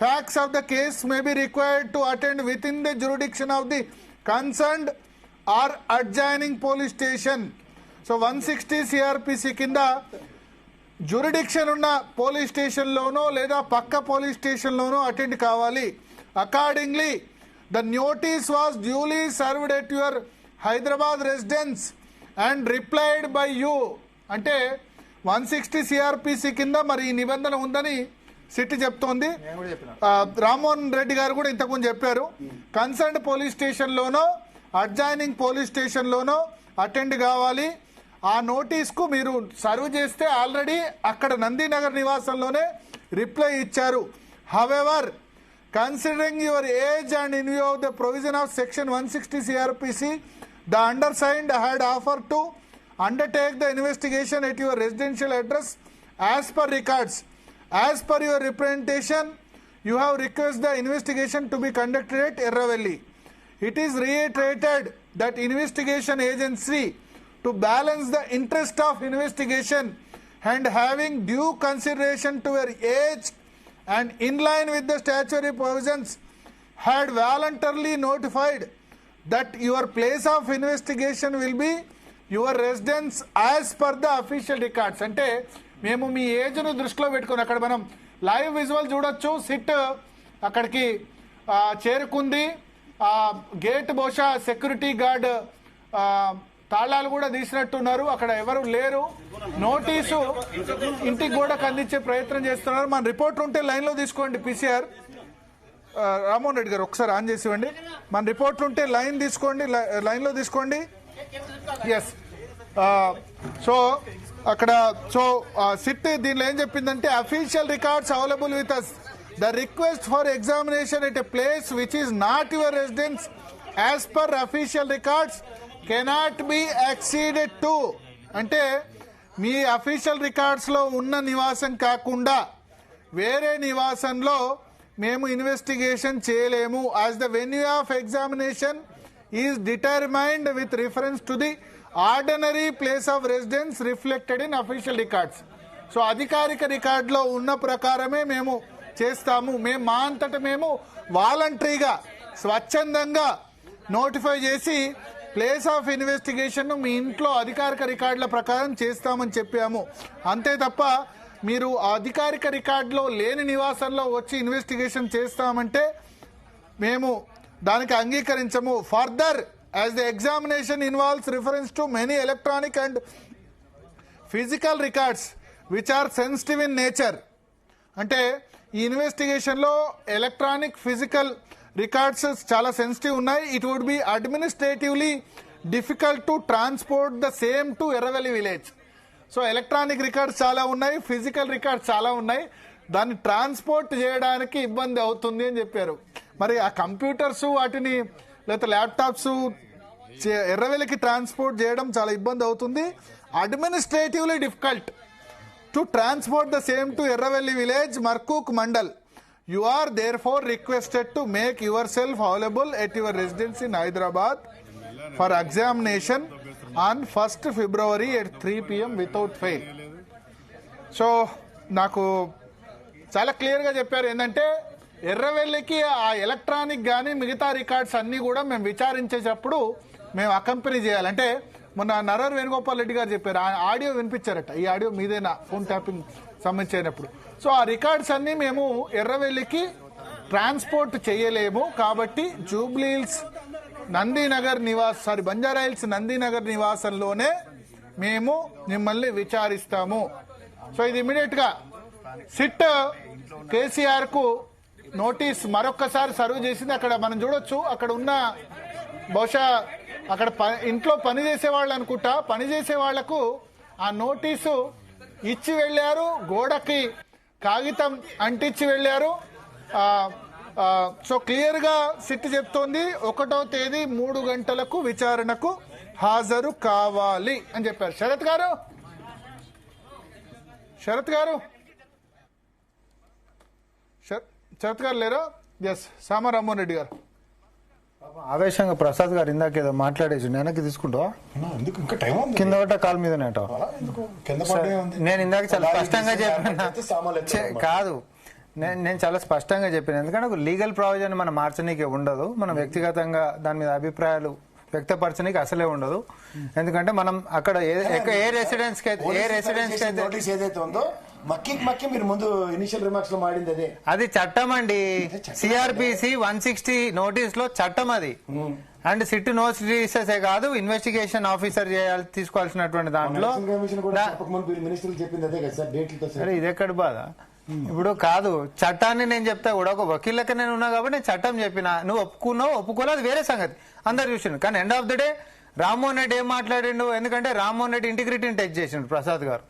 facts of the case may be required to attend with in the jurisdiction of the concerned or adjoining police station. So 160 CRPC కింద జ్యూరిడిక్షన్ ఉన్న పోలీస్ స్టేషన్లోనో లేదా పక్క పోలీస్ స్టేషన్లోనో అటెండ్ కావాలి. Accordingly the notice was duly served at your Hyderabad residence and replied by you. అంటే 160 సిఆర్పిసి కింద మరి ఈ నిబంధన ఉందని సిట్ చెప్తోంది. రామ్మోహన్ రెడ్డి గారు కూడా ఇంతకుముందు చెప్పారు. కన్సర్న్డ్ పోలీస్ స్టేషన్లోనో అడ్జాయినింగ్ పోలీస్ స్టేషన్లోనో అటెండ్ కావాలి. ఆ నోటీస్కు మీరు సర్వ్ చేస్తే ఆల్రెడీ అక్కడ నందీనగర్ నివాసంలోనే రిప్లై ఇచ్చారు. However considering your age and in view of the provision of section 160 CrPC the undersigned had offer to undertake the investigation at your residential address as per records. As per your representation, you have requested the investigation to be conducted at Erravelli. It is reiterated that investigation agency to balance the interest of investigation and having due consideration to your age and in line with the statutory provisions had voluntarily notified that your place of investigation will be your residence as per the official records. అంటే మేము మీ ఏజ్ను దృష్టిలో పెట్టుకుని అక్కడ మనం లైవ్ విజువల్ చూడొచ్చు. సిట్ అక్కడికి చేరుకుంది. గేట్ బహుశా సెక్యూరిటీ గార్డ్ తాళాలు కూడా తీసినట్టున్నారు. అక్కడ ఎవరు లేరు. నోటీసు ఇంటికి కూడా అందించే ప్రయత్నం చేస్తున్నారు. మన రిపోర్టర్ ఉంటే లైన్లో తీసుకోండి. పీసీఆర్ రామ్మోహన్ రెడ్డి గారు ఒకసారి ఆన్ చేసి ఇవ్వండి. మన రిపోర్టర్ ఉంటే లైన్లో తీసుకోండి. ఎస్. సో అక్కడ సిట్ దీనిలో ఏం చెప్పిందంటే official records available with us. The request for examination at a place which is not your residence as per official records cannot be acceded to. అంటే మీ అఫీషియల్ రికార్డ్స్లో ఉన్న నివాసం కాకుండా వేరే నివాసంలో మేము ఇన్వెస్టిగేషన్ చేయలేము. As the venue of examination is determined with reference to the ordinary place of residence reflected in official records. So అధికారిక రికార్డులో ఉన్న ప్రకారమే మేము చేస్తాము. మేము మా అంతటా మేము వాలంటరీగా స్వచ్ఛందంగా నోటిఫై చేసి ప్లేస్ ఆఫ్ ఇన్వెస్టిగేషన్ మీ ఇంట్లో అధికారిక రికార్డుల ప్రకారం చేస్తామని చెప్పాము. అంతే తప్ప మీరు అధికారిక రికార్డులో లేని నివాసంలో వచ్చి ఇన్వెస్టిగేషన్ చేస్తామంటే మేము దానికి అంగీకరించము. Further as the examination involves reference to many electronic and physical records which are sensitive in nature. అంటే ఈ ఇన్వెస్టిగేషన్లో ఎలక్ట్రానిక్ ఫిజికల్ రికార్డ్స్ చాలా సెన్సిటివ్ ఉన్నాయి. It would be administratively difficult to transport the same to Erravelli village. So electronic records చాలా ఉన్నాయి, ఫిజికల్ రికార్డ్స్ చాలా ఉన్నాయి. దాన్ని ట్రాన్స్పోర్ట్ చేయడానికి ఇబ్బంది అవుతుంది అని చెప్పారు. మరి ఆ కంప్యూటర్స్ వాటిని లేకపోతే ల్యాప్టాప్స్ ఎర్రవెల్లికి ట్రాన్స్పోర్ట్ చేయడం చాలా ఇబ్బంది అవుతుంది. Administratively difficult to transport the same to Erravelli village Markook mandal. You are therefore requested to make yourself available at your residence in Hyderabad for examination on 1st February at 3 PM without fail. So నాకు చాలా క్లియర్గా చెప్పారు ఏంటంటే ఎర్రవెల్లికి ఆ ఎలక్ట్రానిక్ కానీ మిగతా రికార్డ్స్ అన్నీ కూడా మేము విచారించేటప్పుడు మేము అకంపెనీ చేయాలంటే మొన్న నరర్ వేణుగోపాల్ రెడ్డి గారు చెప్పారు. ఆడియో వినిపించారట. ఈ ఆడియో మీదేనా ఫోన్ ట్యాపింగ్ సంబంధించినప్పుడు. సో ఆ రికార్డ్స్ అన్నీ మేము ఎర్రవెల్లికి ట్రాన్స్పోర్ట్ చేయలేము. కాబట్టి జూబ్లీహిల్స్ నందీనగర్ బంజారాహిల్స్ నందీనగర్ నివాసంలోనే మేము మిమ్మల్ని విచారిస్తాము. సో ఇది ఇమీడియట్ గా సిట్ కేసీఆర్ కు నోటీస్ మరొక్కసారి సర్వ్ చేసింది. అక్కడ మనం చూడొచ్చు. అక్కడ ఉన్న బహుశా అక్కడ ఇంట్లో పనిచేసే వాళ్ళు అనుకుంటా, పనిచేసే వాళ్లకు ఆ నోటీసు ఇచ్చి వెళ్ళారు. గోడకి కాగితం అంటించి వెళ్ళారు. సో క్లియర్ గా సిట్ చెప్తోంది 1వ తేదీ 3 గంటలకు విచారణకు హాజరు కావాలి అని చెప్పారు. శరత్ గారు లేరా? ఎస్. సామ రామ్మోహన్ రెడ్డి గారు. ఆవేశంగా ప్రసాద్ గారు ఇందాక ఏదో మాట్లాడేసి వెనక్కి తీసుకుంటావా? ఎందుకు ఇంకా టైం ఉంది? కింద పడ్డ కాలు మీదనేటో. నేను ఇందాక చాలా స్పష్టంగా చెప్పిన కాదు, నేను చాలా స్పష్టంగా చెప్పాను. ఎందుకంటే ఒక లీగల్ ప్రావిజన్ మనం మార్చనీకే ఉండదు, మనం వ్యక్తిగతంగా దాని మీద అభిప్రాయాలు వ్యక్తపరచనీకి అసలే ఉండదు. ఎందుకంటే మనం అక్కడ ఏ రెసిడెన్స్ నోటీస్ ఏదైతే ఉందో మక్కి మీరు ముందు ఇనిషియల్ రిమార్క్స్ లో మాడింది అదే, అది చట్టం అండి. సిఆర్పిసి 160 నోటీస్ లో చట్టం అది. అండ్ సిట్ నోటీసెస్ కాదు, ఇన్వెస్టిగేషన్ ఆఫీసర్ తీసుకోవాల్సినటువంటి దాంట్లో సరే ఇది ఎక్కడ బాధ. ఇప్పుడు కాదు, చట్టాన్ని నేను చెప్తా కూడా ఒక వకీల్లకి నేను ఉన్నా కాబట్టి నేను చట్టం చెప్పిన, నువ్వు ఒప్పుకున్నావు ఒప్పుకోలేదు అది వేరే సంగతి, అందరు చూసిండు. కానీ end of the day Rammohan Reddy ఏం మాట్లాడిండు? ఎందుకంటే రామ్మోహన్ రెడ్డి ఇంటిగ్రిటీని టెస్ట్ చేసిండు ప్రసాద్ గారు,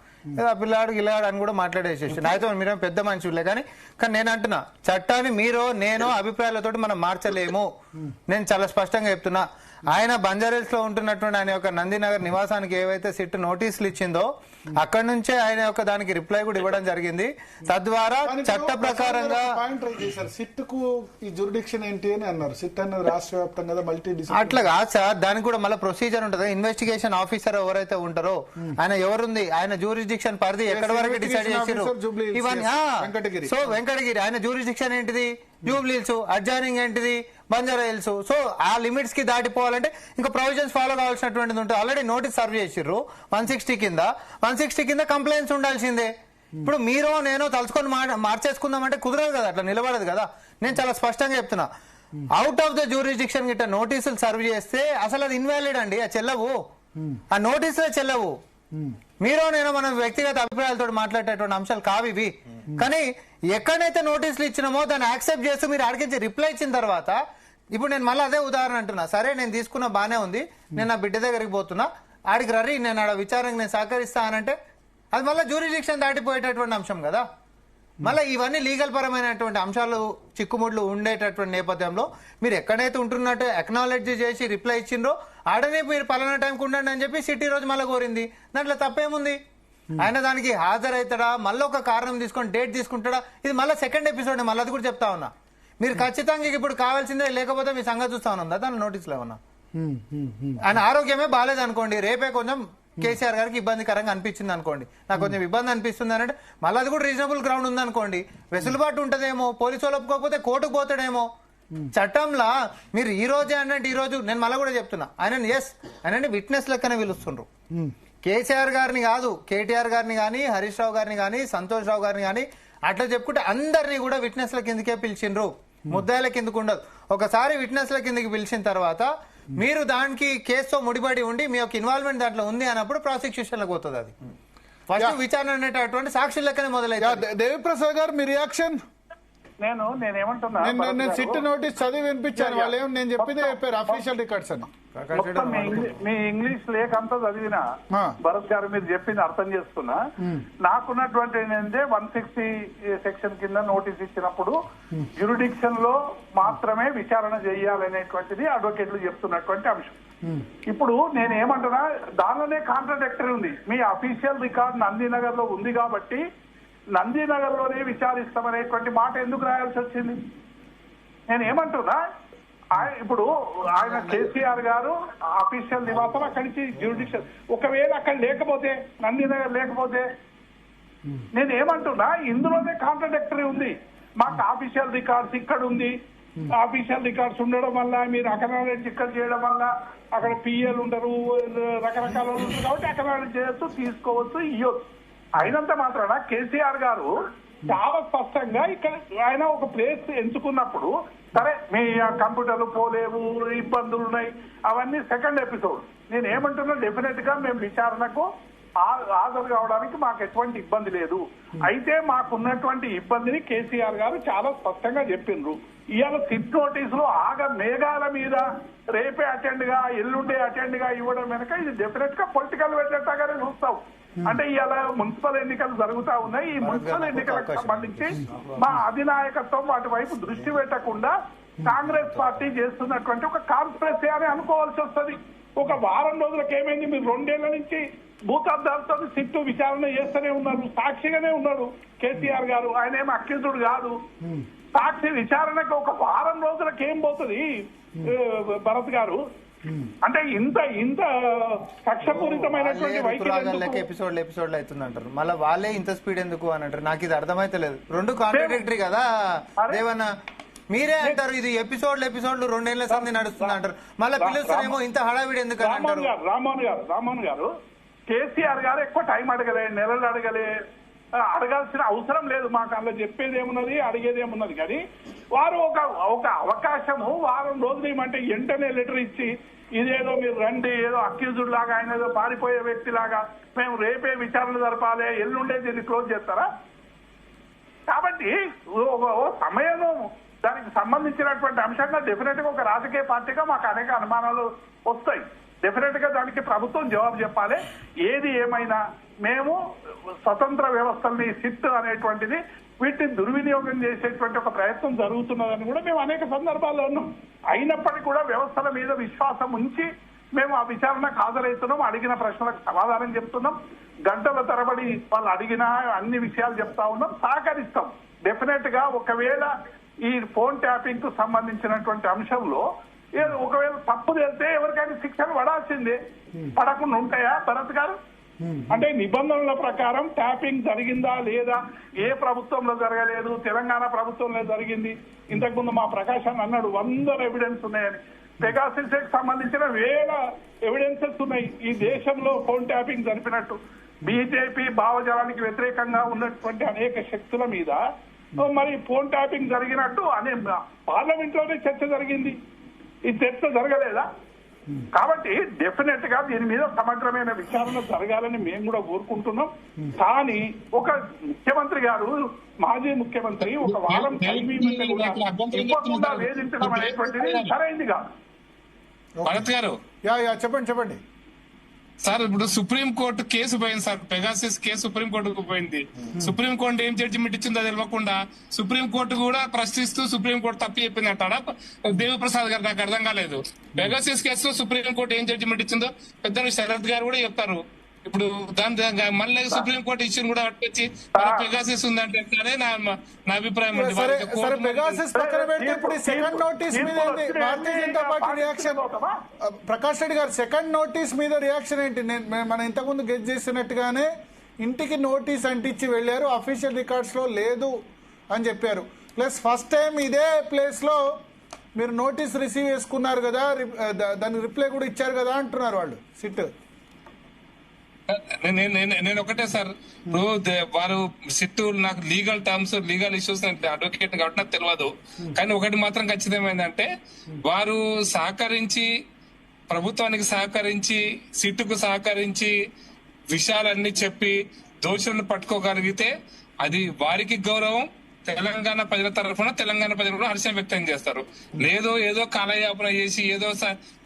ఆ పిల్లాడు గిల్లాడు అని కూడా మాట్లాడేసేసి. అయితే మీరేం పెద్ద మనుషులే, కానీ నేను అంటున్నా చట్టాన్ని మీరు నేను అభిప్రాయాలతో మనం మార్చలేము. నేను చాలా స్పష్టంగా చెప్తున్నా. ఆయన బంజారాహిల్స్ లో ఉంటున్నటువంటి ఆయన యొక్క నందినగర్ నివాసానికి ఏవైతే సిట్ నోటీసులు ఇచ్చిందో అక్కడి నుంచే ఆయన యొక్క దానికి రిప్లై కూడా ఇవ్వడం జరిగింది. తద్వారా చట్ట ప్రకారంగా సిట్ కు ఈ జ్యూరిడిక్షన్ ఏంటి అని అన్నారు. సిట్ అన్నది రాష్ట్ర వ్యాప్తంగా మల్టీ అట్లా కాదు సార్, దానికి కూడా మళ్ళీ ప్రొసీజర్ ఉంటుంది. ఇన్వెస్టిగేషన్ ఆఫీసర్ ఎవరైతే ఉంటారో ఆయన ఎవరుంది, ఆయన జ్యూరిడిక్షన్ పరిధి ఎక్కడి వరకు డిసైడ్ చేసారు ఇవన్నీ. సో వెంకటగిరి ఆయన జ్యూరిడిక్షన్ ఏంటిది, జూబ్లీహిల్స్, అడ్జాయినింగ్ ఏంటిది, బంజారాహిల్స్. సో ఆ లిమిట్స్ కి దాటిపోవాలంటే ఇంకా ప్రొవిజన్స్ ఫాలో కావాల్సినటువంటిది ఉంటుంది. ఆల్రెడీ నోటీస్ సర్వ్ చేసిర్రు 160 కింద కంప్లైంట్స్ ఉండాల్సిందే. ఇప్పుడు మీరు నేను తలుచుకొని మార్చేసుకుందామంటే కుదరదు కదా, అట్లా నిలబడదు కదా. నేను చాలా స్పష్టంగా చెప్తున్నా, అవుట్ ఆఫ్ ద జ్యూరిడిక్షన్ గిట్ట నోటీసులు సర్వ్ చేస్తే అసలు అది ఇన్వాలిడ్ అండి, అది చెల్లవు, ఆ నోటీసులే చెల్లవు. మీరు నేను మన వ్యక్తిగత అభిప్రాయాలతో మాట్లాడేటువంటి అంశాలు కావు ఇవి. కానీ ఎక్కడైతే నోటీసులు ఇచ్చినామో దాన్ని యాక్సెప్ట్ చేస్తూ మీరు అడిగించి రిప్లై ఇచ్చిన తర్వాత, ఇప్పుడు నేను మళ్ళీ అదే ఉదాహరణ అంటున్నా, సరే నేను తీసుకున్న బానే ఉంది, నేను నా బిడ్డ దగ్గరికి పోతున్నా, ఆడికి రరి నేను ఆడ విచారణకు నేను సహకరిస్తా అనంటే అది మళ్ళీ జ్యూరిడిక్షన్ దాటిపోయేటటువంటి అంశం కదా. మళ్ళీ ఇవన్నీ లీగల్ పరమైనటువంటి అంశాలు చిక్కుముడ్లు ఉండేటటువంటి నేపథ్యంలో మీరు ఎక్కడైతే ఉంటున్నట్టు అక్నాలెడ్జ్ చేసి రిప్లై ఇచ్చిండ్రో ఆడనే మీరు పలానా టైంకి ఉండండి అని చెప్పి సిటీ రోజు మళ్ళీ కోరింది. దాంట్లో తప్పేముంది? ఆయన దానికి హాజరవుతాడా, మళ్ళీ ఒక కారణం తీసుకొని డేట్ తీసుకుంటాడా, ఇది మళ్ళీ సెకండ్ ఎపిసోడ్. మళ్ళీ అది కూడా చెప్తా ఉన్నా, మీరు ఖచ్చితంగా ఇప్పుడు కావాల్సిందే, లేకపోతే మీ సంగతి చూస్తా ఉన్నా దాని నోటీసులో ఏమన్నా. ఆయన ఆరోగ్యమే బాగాలేదు అనుకోండి, రేపే కొంచెం కేసీఆర్ గారికి ఇబ్బందికరంగా అనిపించింది అనుకోండి, నాకు కొంచెం ఇబ్బంది అనిపిస్తుంది అంటే మళ్ళీ అది కూడా రీజనబుల్ గ్రౌండ్ ఉందనుకోండి, వెసులుబాటు ఉంటదేమో, పోలీసు వాళ్ళు ఒప్పుకోకపోతే కోర్టుకు పోతాడేమో. చట్టంలా మీరు ఈ రోజే అంటే ఈ రోజు నేను మళ్ళీ కూడా చెప్తున్నా, ఆయన విట్నెస్ లెక్కనే పిలుస్తుండ్రు. కేసీఆర్ గారిని కాదు, కేటీఆర్ గారిని కానీ, హరీష్ రావు గారిని కానీ, సంతోష్ రావు గారిని కానీ అట్లా చెప్పుకుంటే అందరినీ కూడా విట్నెస్ల కిందకే పిలిచిండ్రు, ముద్దాయిల కిందకు ఉండదు. ఒకసారి విట్నెస్ల కిందకి పిలిచిన తర్వాత మీరు దానికి కేసుతో ముడిపడి ఉండి మీ యొక్క ఇన్వాల్వ్మెంట్ దాంట్లో ఉంది అన్నప్పుడు ప్రాసిక్యూషన్ లకు పోతుంది. అది ఫస్ట్ విచారణ అనేటటువంటి సాక్షి లెక్కనే మొదలైంది. దేవిప్రసాద్ గారు మీ రియాక్షన్? నేనేమంటున్నా, నేను సిట్ నోటీస్ చదివి వినిపించాను, వాళ్ళు ఏమో నేను చెప్పిందే చెప్పారు అఫీషియల్ రికార్డ్స్ అని. మీ ఇంగ్లీష్ లేకంతా చదివినా భరత్ గారు మీరు చెప్పింది అర్థం చేసుకున్నా. నాకున్నటువంటి ఏంటంటే 160 సెక్షన్ కింద నోటీస్ ఇచ్చినప్పుడు జ్యూరిడిక్షన్ లో మాత్రమే విచారణ చేయాలనేటువంటిది అడ్వకేట్లు చెప్తున్నటువంటి అంశం. ఇప్పుడు నేను ఏమంటున్నా, దానిలోనే కాంట్రడిక్టరీ ఉంది. మీ అఫీషియల్ రికార్డ్ నందినగర్ లో ఉంది కాబట్టి నందినగర్ లోనే విచారిస్తామనేటువంటి మాట ఎందుకు రాయాల్సి వచ్చింది? నేను ఏమంటున్నా, ఇప్పుడు ఆయన కేసీఆర్ గారు అఫీషియల్ నివాసం అక్కడి నుంచి జ్యూరిడిక్షన్, ఒకవేళ అక్కడ లేకపోతే నందినగర్ లేకపోతే, నేను ఏమంటున్నా ఇందులోనే కాంట్రడిక్టరీ ఉంది. మాకు ఆఫీషియల్ రికార్డ్స్ ఇక్కడ ఉంది, ఆఫీషియల్ రికార్డ్స్ ఉండడం వల్ల మీరు అకనాలెడ్జ్ ఇక్కడ చేయడం వల్ల అక్కడ పిఎల్ ఉండరు, రకరకాల ఉంటారు కాబట్టి అకనాలెడ్జ్ చేయొచ్చు, తీసుకోవచ్చు, ఇవ్వచ్చు. అయినంత మాత్రాన కేసీఆర్ గారు చాలా స్పష్టంగా ఇక్కడ ఆయన ఒక ప్లేస్ ఎంచుకున్నప్పుడు, సరే మీ కంప్యూటర్లు పోలేవు, ఇబ్బందులు ఉన్నాయి, అవన్నీ సెకండ్ ఎపిసోడ్. నేను ఏమంటున్నా, డెఫినెట్ గా మేము విచారణకు హాజరు కావడానికి మాకు ఎటువంటి ఇబ్బంది లేదు. అయితే మాకున్నటువంటి ఇబ్బందిని కేసీఆర్ గారు చాలా స్పష్టంగా చెప్పిండ్రు. ఇవాళ సిట్ నోటీసులు మేఘాల మీద రేపే అటెండ్ గా ఎల్లుండే అటెండ్ గా ఇవ్వడం వెనక ఇది డెఫినెట్ గా పొలిటికల్ వెంటగానే చూస్తాం. అంటే ఇవాళ మున్సిపల్ ఎన్నికలు జరుగుతా ఉన్నాయి. ఈ మున్సిపల్ ఎన్నికలకు సంబంధించి మా అధినాయకత్వం వాటి వైపు దృష్టి పెట్టకుండా కాంగ్రెస్ పార్టీ చేస్తున్నటువంటి ఒక కాన్స్పిరసీ అని అనుకోవాల్సి వస్తుంది. ఒక వారం రోజులకు ఏమైంది, మీరు 2 ఏళ్ల నుంచి భూతార్థాలతో సిట్టు విచారణ చేస్తూనే ఉన్నారు, సాక్షిగానే ఉన్నాడు కేసీఆర్ గారు, ఆయన ఏమి అక్యూజుడు కాదు. సాక్షి విచారణకు ఒక వారం రోజులకు ఏం పోతుంది భరత్ గారు? అంటే ఇంత కక్షపూరితమైనటువంటి వైఖరి ఎపిసోడ్లు అవుతుందంటారు, మళ్ళీ వాళ్ళే ఇంత స్పీడ్ ఎందుకు అని అంటారు. నాకు ఇది అర్థమైతే లేదు. రెండు కాంట్రాడిక్టరీ కదా దేవన్న. మీరే అంటారు ఇది ఎపిసోడ్లు 2 ఏళ్ల సంది నడుస్తుంది అంటారు, మళ్ళీ పిలుస్తారేమో ఇంత హడావిడి ఎందుకు అని అంటారు. రామ్మోహన్ గారు కేసీఆర్ గారు ఎక్కువ టైం అడగలే, నెలలు అడగాల్సిన అవసరం లేదు. మాకు అందులో చెప్పేది ఏమున్నది, అడిగేది ఏమున్నది. కానీ వారు ఒక అవకాశము వారం రోజులు ఏమంటే వెంటనే లెటర్ ఇచ్చి ఇదేదో మీరు రండి, ఏదో అక్యూజుడ్ లాగా, ఆయన ఏదో పారిపోయే వ్యక్తి లాగా, మేము రేపే విచారణ జరపాలి, ఎల్లుండే దీన్ని క్లోజ్ చేస్తారా? కాబట్టి సమయం దానికి సంబంధించినటువంటి అంశంగా డెఫినెట్ గా ఒక రాజకీయ పార్టీగా మాకు అనేక అనుమానాలు వస్తాయి. డెఫినెట్ గా దానికి ప్రభుత్వం జవాబు చెప్పాలి. ఏది ఏమైనా మేము స్వతంత్ర వ్యవస్థల్ని సిట్ అనేటువంటిది వీటిని దుర్వినియోగం చేసేటువంటి ఒక ప్రయత్నం జరుగుతున్నదని కూడా మేము అనేక సందర్భాల్లో ఉన్నాం. అయినప్పటికీ కూడా వ్యవస్థల మీద విశ్వాసం ఉంచి మేము ఆ విచారణకు హాజరవుతున్నాం, అడిగిన ప్రశ్నలకు సమాధానం చెప్తున్నాం, గంటల తరబడి వాళ్ళు అడిగిన అన్ని విషయాలు చెప్తా ఉన్నాం, సహకరిస్తాం. డెఫినెట్ గా ఒకవేళ ఈ ఫోన్ ట్యాపింగ్ కు సంబంధించినటువంటి అంశంలో ఒకవేళ తప్పు తెలిస్తే ఎవరికైనా శిక్షలు పడాల్సిందే, పడకుండా ఉంటాయా భరత్ గారు? అంటే నిబంధనల ప్రకారం ట్యాపింగ్ జరిగిందా లేదా, ఏ ప్రభుత్వంలో జరగలేదు, తెలంగాణ ప్రభుత్వంలో జరిగింది. ఇంతకుముందు మా ప్రకాశాన్ని అన్నాడు 100 ఎవిడెన్స్ ఉన్నాయని. పెగాసిస్ కి సంబంధించిన 1000 ఎవిడెన్సెస్ ఉన్నాయి ఈ దేశంలో ఫోన్ ట్యాపింగ్ జరిపినట్టు. బీజేపీ భావజాలానికి వ్యతిరేకంగా ఉన్నటువంటి అనేక శక్తుల మీద మరి ఫోన్ ట్యాపింగ్ జరిగినట్టు అనే పార్లమెంట్ లోనే చర్చ జరిగింది. ఈ చర్చ జరగలేదా? కాబట్టి డెఫినెట్ గా దీని మీద సమగ్రమైన విచారణ జరగాలని మేము కూడా కోరుకుంటున్నాం. కానీ ఒక ముఖ్యమంత్రి గారు, మాజీ ముఖ్యమంత్రి ఒక వారం ఇవ్వకుండా వేధించడం అనేటువంటిది సరైంది కాదు. భరత్ గారు చెప్పండి సార్, ఇప్పుడు సుప్రీంకోర్టు కేసు పోయింది సార్, పెగాసిస్ కేసు సుప్రీంకోర్టుకు పోయింది. సుప్రీంకోర్టు ఏం జడ్జిమెంట్ ఇచ్చిందో తెలియకుండా సుప్రీంకోర్టు కూడా ప్రశ్నిస్తూ సుప్రీంకోర్టు తప్పి చెప్పింది అంటాడా దేవిప్రసాద్ గారు? నాకు అర్థం కాలేదు. పెగాసిస్ కేసు సుప్రీంకోర్టు ఏం జడ్జిమెంట్ ఇచ్చిందో పెద్ద శరత్ గారు కూడా చెప్తారు. ఇప్పుడు దాని మళ్ళీ సుప్రీంకోర్టు ఇష్యూని కూడా పట్టుకొచ్చి పెగాసిస్ ఉందంటే నా అభిప్రాయం. సెకండ్ నోటీస్ మీద భారతీయ జనతా పార్టీ రియాక్షన్, ప్రకాష్ రెడ్డి గారు సెకండ్ నోటీస్ మీద రియాక్షన్ ఏంటి? మనం ఇంతకుముందు గెస్ట్ చేసినట్టుగానే ఇంటికి నోటీస్ అంటించి వెళ్లారు, అఫీషియల్ రికార్డ్స్ లో లేదు అని చెప్పారు. ప్లస్ ఫస్ట్ టైం ఇదే ప్లేస్ లో మీరు నోటీస్ రిసీవ్ చేసుకున్నారు కదా, దానికి రిప్లై కూడా ఇచ్చారు కదా అంటున్నారు వాళ్ళు సిట్. నేను ఒకటే సార్, ఇప్పుడు వారు సిట్టు నాకు legal terms, legal issues advocate కాబట్టి నాకు తెలియదు. కానీ ఒకటి మాత్రం ఖచ్చితమైందంటే వారు సహకరించి, ప్రభుత్వానికి సహకరించి, సిట్టుకు సహకరించి విషయాలన్నీ చెప్పి దోషులను పట్టుకోగలిగితే అది వారికి గౌరవం, తెలంగాణ ప్రజల తరఫున తెలంగాణ ప్రజలు కూడా హర్షం వ్యక్తం చేస్తారు. లేదో ఏదో కాలయాపన చేసి, ఏదో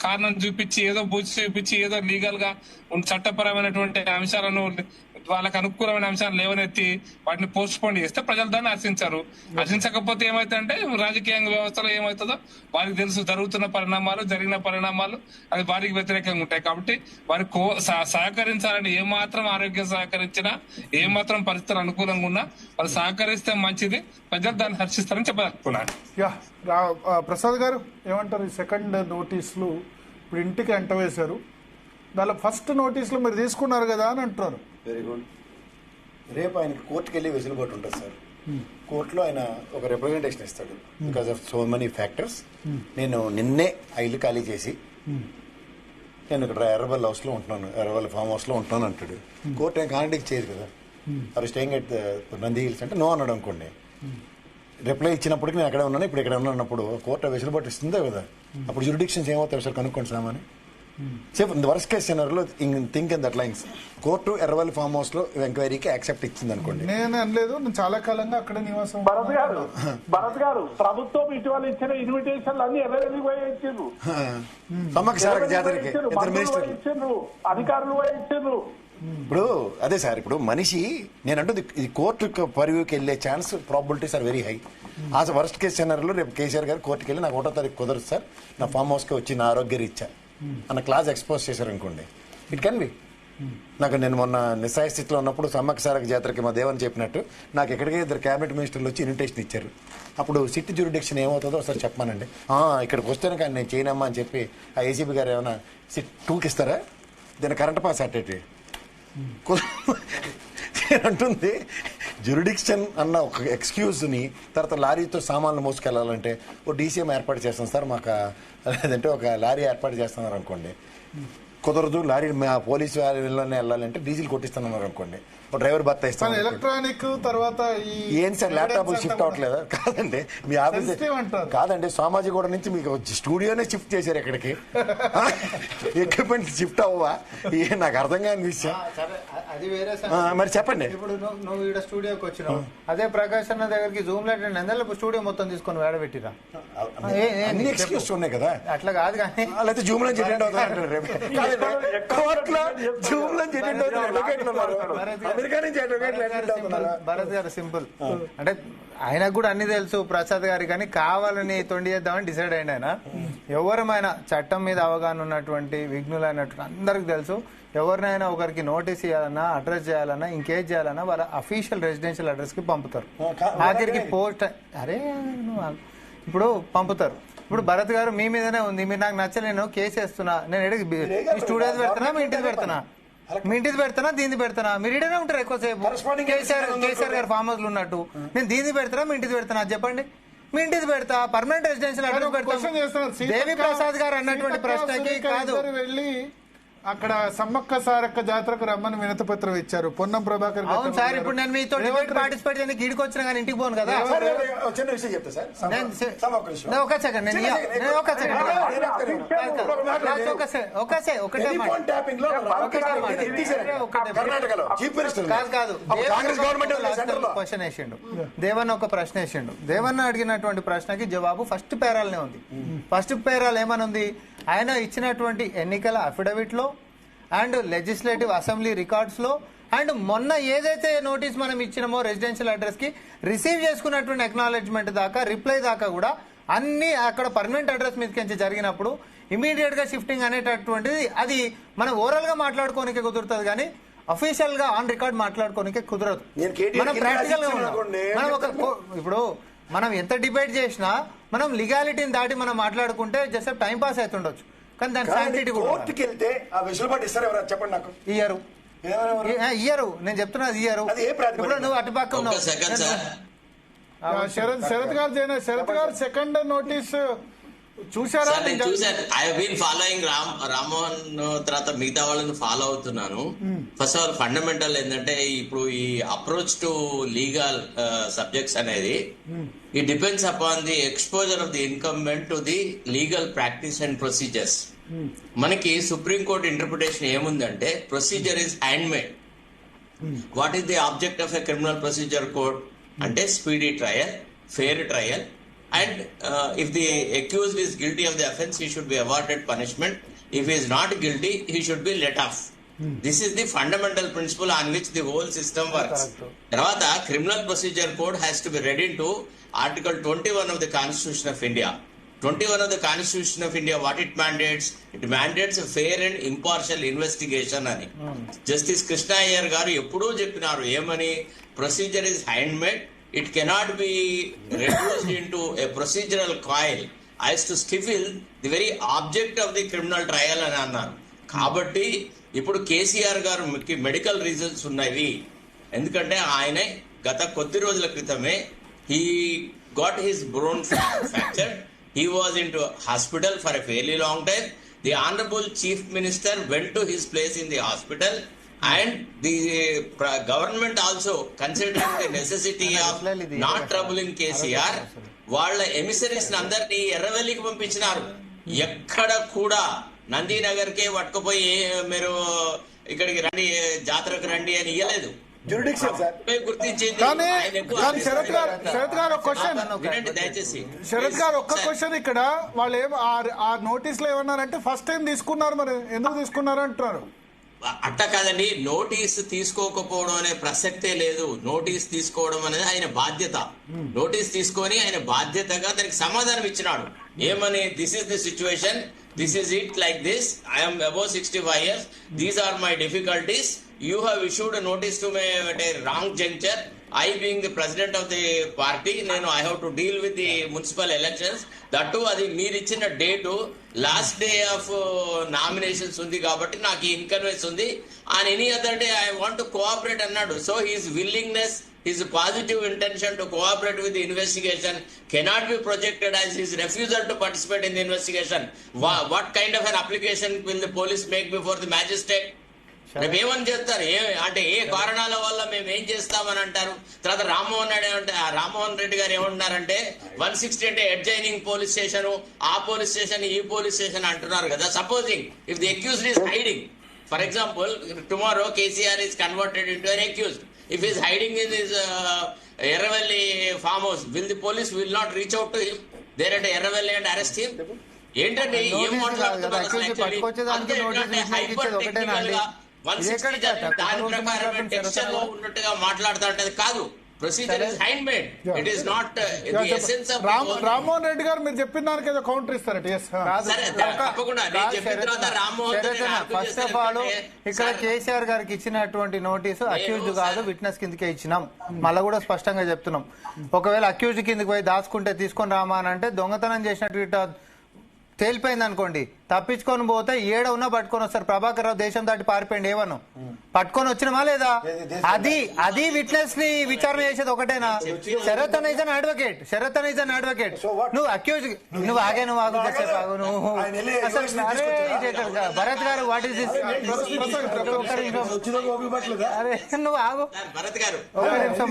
కారణం చూపించి, ఏదో బూచి చూపించి, ఏదో లీగల్ గా చట్టపరమైనటువంటి అంశాలను, వాళ్ళకు అనుకూలమైన అంశాలు లేవనెత్తి వాటిని పోస్ట్ పోన్ చేస్తే ప్రజలు దాన్ని హర్షించారు. హర్షించకపోతే ఏమైతుందంటే రాజకీయ వ్యవస్థలో ఏమవుతుందో వారికి తెలుసు. జరుగుతున్న పరిణామాలు, జరిగిన పరిణామాలు అది వారికి వ్యతిరేకంగా ఉంటాయి. కాబట్టి వారికి సహకరించాలని ఏమాత్రం ఆరోగ్యం సహకరించినా, ఏమాత్రం పరిస్థితులు అనుకూలంగా ఉన్నా వాళ్ళు సహకరిస్తే మంచిది, ప్రజలు దాన్ని హర్షిస్తారని చెప్పదలుచుకున్నాను. ప్రసాద్ గారు ఏమంటారు? ఈ సెకండ్ నోటీసులు ఇప్పుడు ఇంటికి అంటవేశారు, దానిలో ఫస్ట్ నోటీసులు మీరు తీసుకున్నారు కదా అని అంటున్నారు. Very good. రేపు ఆయనకి కోర్టుకి వెళ్ళి వెసులుబాటు ఉంటుంది సార్. కోర్టులో ఆయన ఒక రిప్రజెంటేషన్ ఇస్తాడు. Because of so many factors నేను నిన్నే ఆ ఇల్లు ఖాళీ చేసి నేను ఇక్కడ ఎర్రవల్ హౌస్ లో ఉంటున్నాను, ఎర్రవల్ ఫామ్ హౌస్ లో ఉంటున్నాను అంటాడు. కోర్టు ఏం కాంట్రాడిక్ట్ చేయదు కదా. అది స్టేయింగ్ ఎట్ నంది హిల్స్ అంటే నో అన్నాడు అనుకోండి, రిప్లై ఇచ్చినప్పటికీ నేను అక్కడే ఉన్నాను, ఇప్పుడు ఇక్కడ ఉన్నప్పుడు కోర్టు వెసులుబాటు ఇస్తుందే కదా. అప్పుడు జ్యూరిడిక్షన్స్ ఏమవుతాయి సార్ కనుక్కోండి సామాని. వర్స్ట్ కేస్ సినారియోలో think in that lines. Court Erravalli farm house లో ఎంక్వైరీకి యాక్సెప్ట్ ఇచ్చింది అనుకోండి. నేను అనలేదు, నేను చాలా కాలంగా అక్కడ నివాసం. భరత్ గారు ప్రభుత్వం ఇటీవల ఇచ్చిన ఇన్విటేషన్లు అన్ని ఎర్రవెల్లి పోయి ఇచ్చిండ్రు, సమ్మక్క జాతరకి అధికారులు ఇచ్చిండ్రు. ఇప్పుడు అదే సార్, ఇప్పుడు మనిషి నేను అంటుంది ఇది కోర్టు పరివ్యూకి వెళ్లే chance probabilities are very high. ఆ వర్స్ట్ కేస్ సినారియోలో రేపు కేసీఆర్ గారు కోర్టుకి వెళ్ళి నాకు 1వ తారీఖు కుదరదు సార్, నా ఫామ్ హౌస్ కి వచ్చి నా ఆరోగ్య రీత్యా అన్న క్లాస్ ఎక్స్పోజ్ చేశారనుకోండి, ఇట్ కెన్ బి. నాకు నేను మొన్న నిస్సాయ స్థితిలో ఉన్నప్పుడు సమ్మక్క సారక జాతరకి మా దేవని చెప్పినట్టు నాకు ఎక్కడికే 2 క్యాబినెట్ మినిస్టర్లు వచ్చి ఇన్విటేషన్ ఇచ్చారు. అప్పుడు సిట్ జ్యూరిడిక్షన్ ఏమవుతుందో ఒకసారి చెప్పమానండి. ఇక్కడికి వస్తేనే కానీ నేను చేయనమ్మా అని చెప్పి ఆ ఏసీబీ గారు ఏమైనా సిట్ 2కి ఇస్తారా? దీని కరెంట్ పాస్ అట్టేటి అంటుంది. జ్యూరిడిక్షన్ అన్న ఒక ఎక్స్క్యూజ్ని తర్వాత లారీతో సామాన్లు మోసుకెళ్ళాలంటే ఓ డీసీఎం ఏర్పాటు చేస్తాం సార్ మాకు, లేదంటే ఒక లారీ ఏర్పాటు చేస్తున్నారు అనుకోండి, కుదరదు. లారీ పోలీసు వాళ్ళని వెళ్ళాలంటే డీజిల్ కొట్టిస్తున్నారు అనుకోండి, ఒక డ్రైవర్ భర్త ఇస్తాను. ఎలక్ట్రానిక్ తర్వాత ఏంటి సార్ ల్యాప్టాప్ షిఫ్ట్ అవ్వట్లేదా? కాదండి, మీ ఆఫీస్ కాదండి, సోమాజిగూడ నుంచి మీకు స్టూడియోనే షిఫ్ట్ చేశారు ఇక్కడికి. ఎక్విప్మెంట్ షిఫ్ట్ అవ్వవా? నాకు అర్థం కాని విషయం. అది వేరే మరి చెప్పండి. ఇప్పుడు నువ్వు ఇక్కడ స్టూడియోకి వచ్చినావు, అదే ప్రకాష్ అన్న దగ్గరికి జూమ్ లైట్ నెందలు స్టూడియో మొత్తం తీసుకొని వేడబెట్టిరా. అన్ని ఎక్స్క్యూస్ ఉన్నాయి కదా. అట్లా కాదు కానీ అయితే జూమ్ లో అటెండ్ అవుతారు రేపు కోర్టులో జూమ్ లో అటెండ్ అవుతారు. భరత్ గారు సింపుల్ అంటే ఆయనకు కూడా అన్ని తెలుసు ప్రసాద్ గారి, కానీ కావాలని తొండి చేద్దామని డిసైడ్ అయ్యింది ఆయన. ఎవరమైనా చట్టం మీద అవగాహన ఉన్నటువంటి విఘ్నులైనటువంటి అందరికి తెలుసు, ఎవరినైనా ఒకరికి నోటీస్ ఇవ్వాలన్నా అడ్రస్ చేయాలన్నా ఇంకేం చేయాలన్నా వాళ్ళ అఫీషియల్ రెసిడెన్షియల్ అడ్రస్ కి పంపుతారు. ఆఖరికి పోస్ట్ ఇప్పుడు పంపుతారు. ఇప్పుడు భరత్ గారు మీ మీదనే ఉంది, మీరు నాకు నచ్చలేను కేసు వేస్తున్నా, నేను స్టూడియోస్ పెడుతున్నా, మీ ఇంటికి పెడుతున్నా, మీ ఇంటిది పెడతానా దీన్ని పెడతానా, మీరు ఇడనే ఉంటారు ఎక్కువసేపు. కేసీఆర్ గారు ఫామ్ హౌస్ లో ఉన్నట్టు నేను దీన్ని పెడతానా మీ ఇంటిది పెడతానా చెప్పండి. మీ ఇంటిది పెడతా, పర్మనెంట్ రెసిడెన్షియల్ అడ్రస్ పెడతా. దేవి ప్రసాద్ గారు అన్నటువంటి ప్రశ్నకి కాదు వెళ్ళి అక్కడ సమ్మక్క సారక్క జాతరకు రమ్మని వినతి పత్రం ఇచ్చారు పొన్నం ప్రభాకర్. అవును సార్, ఇప్పుడు నేను మీతో డిబేట్ పార్టిసిపేట్ చేయడానికి ఈడికి వచ్చినా కానీ ఇంటికి పోను కదా. చిన్న విషయం చెప్తా సార్, ఒక సెకండ్ క్వశ్చన్ వేసిండు దేవన్న, ఒక ప్రశ్న వేసిండు. దేవన్న అడిగినటువంటి ప్రశ్నకి జవాబు ఫస్ట్ పేరాలనే ఉంది. ఫస్ట్ పేరాలు ఏమనుంది, ఆయన ఇచ్చినటువంటి ఎన్నికల అఫిడవిట్ లో అండ్ లెజిస్లేటివ్ అసెంబ్లీ రికార్డ్స్ లో అండ్ మొన్న ఏదైతే నోటీస్ మనం ఇచ్చినామో రెసిడెన్షియల్ అడ్రస్ కి రిసీవ్ చేసుకున్నటువంటి అక్నాలెడ్జ్మెంట్ దాకా రిప్లై దాకా కూడా అన్ని అక్కడ పర్మనెంట్ అడ్రస్ మీదకి జరిగినప్పుడు ఇమీడియట్ గా షిఫ్టింగ్ అనేటటువంటిది అది మనం ఓవరాల్ గా మాట్లాడుకోనికే కుదురుతుంది, కానీ అఫీషియల్ గా ఆన్ రికార్డ్ మాట్లాడుకోనికే కుదరదు. మనం ప్రాక్టికల్ గా ఉన్నాం. మనం ఇప్పుడు మనం ఎంత డిబేట్ చేసినా మనం లీగాలిటీని దాటి మనం మాట్లాడుకుంటే జస్ట్ టైం పాస్ అవుతుండొచ్చు, కానీ దాని శాంక్టిటీ కూడా చెప్పండి. నాకు ఇయ్యరు, నేను చెప్తున్నది ఇయ్యరు. ఇప్పుడు నువ్వు అటుపక్క ఉన్నావు. శరత్ గారు సెకండ్ నోటీస్ చూసారా? నేను చూసాను. ఐ బీన్ ఫాలోయింగ్ రామ్మోహన్ తర్వాత మిగతా వాళ్ళని ఫాలో అవుతున్నాను. ఫస్ట్ ఆఫ్ ఆల్ ఫండమెంటల్ ఏంటంటే ఇప్పుడు ఈ అప్రోచ్ టు లీగల్ సబ్జెక్ట్స్ అనేది it depends upon the exposure of the incumbent to the legal practice and procedures. మనకి సుప్రీంకోర్టు ఇంటర్ప్రిటేషన్ ఏముందంటే procedure is hand made. What is the object of a criminal procedure code అంటే speedy trial, fair trial. And if the accused is guilty of the offence, he should be awarded punishment. If he is not guilty, he should be let off. This is the fundamental principle on which the whole system works. Tarvata criminal procedure code has to be read into Article 21 of the Constitution of India. 21 of the Constitution of India, what it mandates? It mandates a fair and impartial investigation ani. Justice Krishna Iyer garu eppudu cheppinaru emani procedure is handmade. It cannot be reduced into a procedural coil as to stifle the very object of the criminal trial అని అన్నారు. కాబట్టి ఇప్పుడు కేసీఆర్ గారు మెడికల్ రీజన్స్ ఉన్నాయి. ఎందుకంటే ఆయన గత కొద్ది రోజుల క్రితమే he got his bone fractured. He was into hospital for a fairly long time. The Honorable Chief Minister went to his place in the hospital. And the government also, considering the necessity of not troubling KCR, వాళ్ళ ఎమిసరీస్ అందరినీ ఎర్రవెల్లికి పంపించినారు. ఎక్కడ కూడా నందీనగర్ కే పట్టుకుపోయి మీరు ఇక్కడికి రండి జాతరకు రండి అని ఇయ్యలేదు. గుర్తించింది. దయచేసి శరత్ గారు ఒక్క క్వశ్చన్ ఇక్కడ వాళ్ళు ఆ నోటీస్ లో ఏమన్నారంటే ఫస్ట్ టైం తీసుకున్నారు, మరి ఎందుకు తీసుకున్నారు అంటున్నారు. అట్ట కాదండి, నోటీస్ తీసుకోకపోవడం అనే ప్రసక్తే లేదు. నోటీస్ తీసుకోవడం అనేది ఆయన బాధ్యత. నోటీస్ తీసుకొని ఆయన బాధ్యతగా దానికి సమాధానం ఇచ్చినాడు. ఏమని, this is the situation, This is it, like this. I am above 65 years. These are my difficulties. You have issued a notice to me at a wrong juncture. I being the president of the party, I have to deal with the municipal elections. That too, అది మీరు ఇచ్చిన date last day of nominations ఉంది కాబట్టి నాకు ఇన్కన్వెన్స్ ఉంది. On any other day I want to cooperate అన్నాడు. So his willingness, his positive intention to cooperate with the investigation cannot be projected as his refusal to participate in the investigation. What kind of an application will the police make before the magistrate? మేమేమని చేస్తారు, అంటే ఏ కారణాల వల్ల మేము ఏం చేస్తామని అంటారు. తర్వాత రామ్మోహన్ రెడ్డి గారు ఏమంటున్నారంటే 160 అంటే అడ్జైనింగ్ పోలీస్ స్టేషన్, ఆ పోలీస్ స్టేషన్, ఈ పోలీస్ స్టేషన్ అంటున్నారు కదా. Supposing if the accused is hiding, for example tomorrow KCR is converted into an accused. If he is hiding in his Eravalli farm house, will the police will not reach out to him there at Eravalli and arrest him? ఏంటంటే ఏం మాట్లాడుతున్నారు అసలు? హైపర్ టెక్నికల్ గా 160 దాని ప్రకారం టెక్స్చర్ లో ఉన్నట్టుగా మాట్లాడుతా అంటే కాదు. Procedure is hand made, it is not the essence of. Rammohan Reddy గారు మీరు చెప్పిన దానికి ఏదో కౌంటర్ ఇస్తారట. తప్పకుండా నేను చెప్పిన తర్వాత రామ్మోహన్ ఫస్ట్ ఆఫ్ ఆల్ ఇక్కడ కేసీఆర్ గారికి ఇచ్చినటువంటి నోటీసు అక్యూజ్డ్ కాదు, విట్నెస్ కిందకే ఇచ్చినాం. మళ్ళా కూడా స్పష్టంగా చెప్తున్నాం. ఒకవేళ అక్యూజ్డ్ కిందకి పోయి దాచుకుంటే తీసుకొని రామా అని అంటే దొంగతనం చేసినట్టు తేలిపోయింది అనుకోండి, తప్పించుకొని పోతే ఏడ ఉన్నా పట్టుకొని వస్తారు. ప్రభాకర్ రావు దేశం దాటి పారిపోయింది, ఏమను పట్టుకొని వచ్చినమా లేదా? అది విట్నెస్ ని విచారణ చేసేది ఒకటేనా? శరత్ అన్ ఈజ్ అన్ అడ్వకేట్. నువ్వు అక్యూజ్, నువ్వు ఆగే, నువ్వు ఆగు, నువ్వు అసలు భరత్ గారు వాట్ ఈస్ దిస్? అరే నువ్వు ఆగు, ఒక నిమిషం.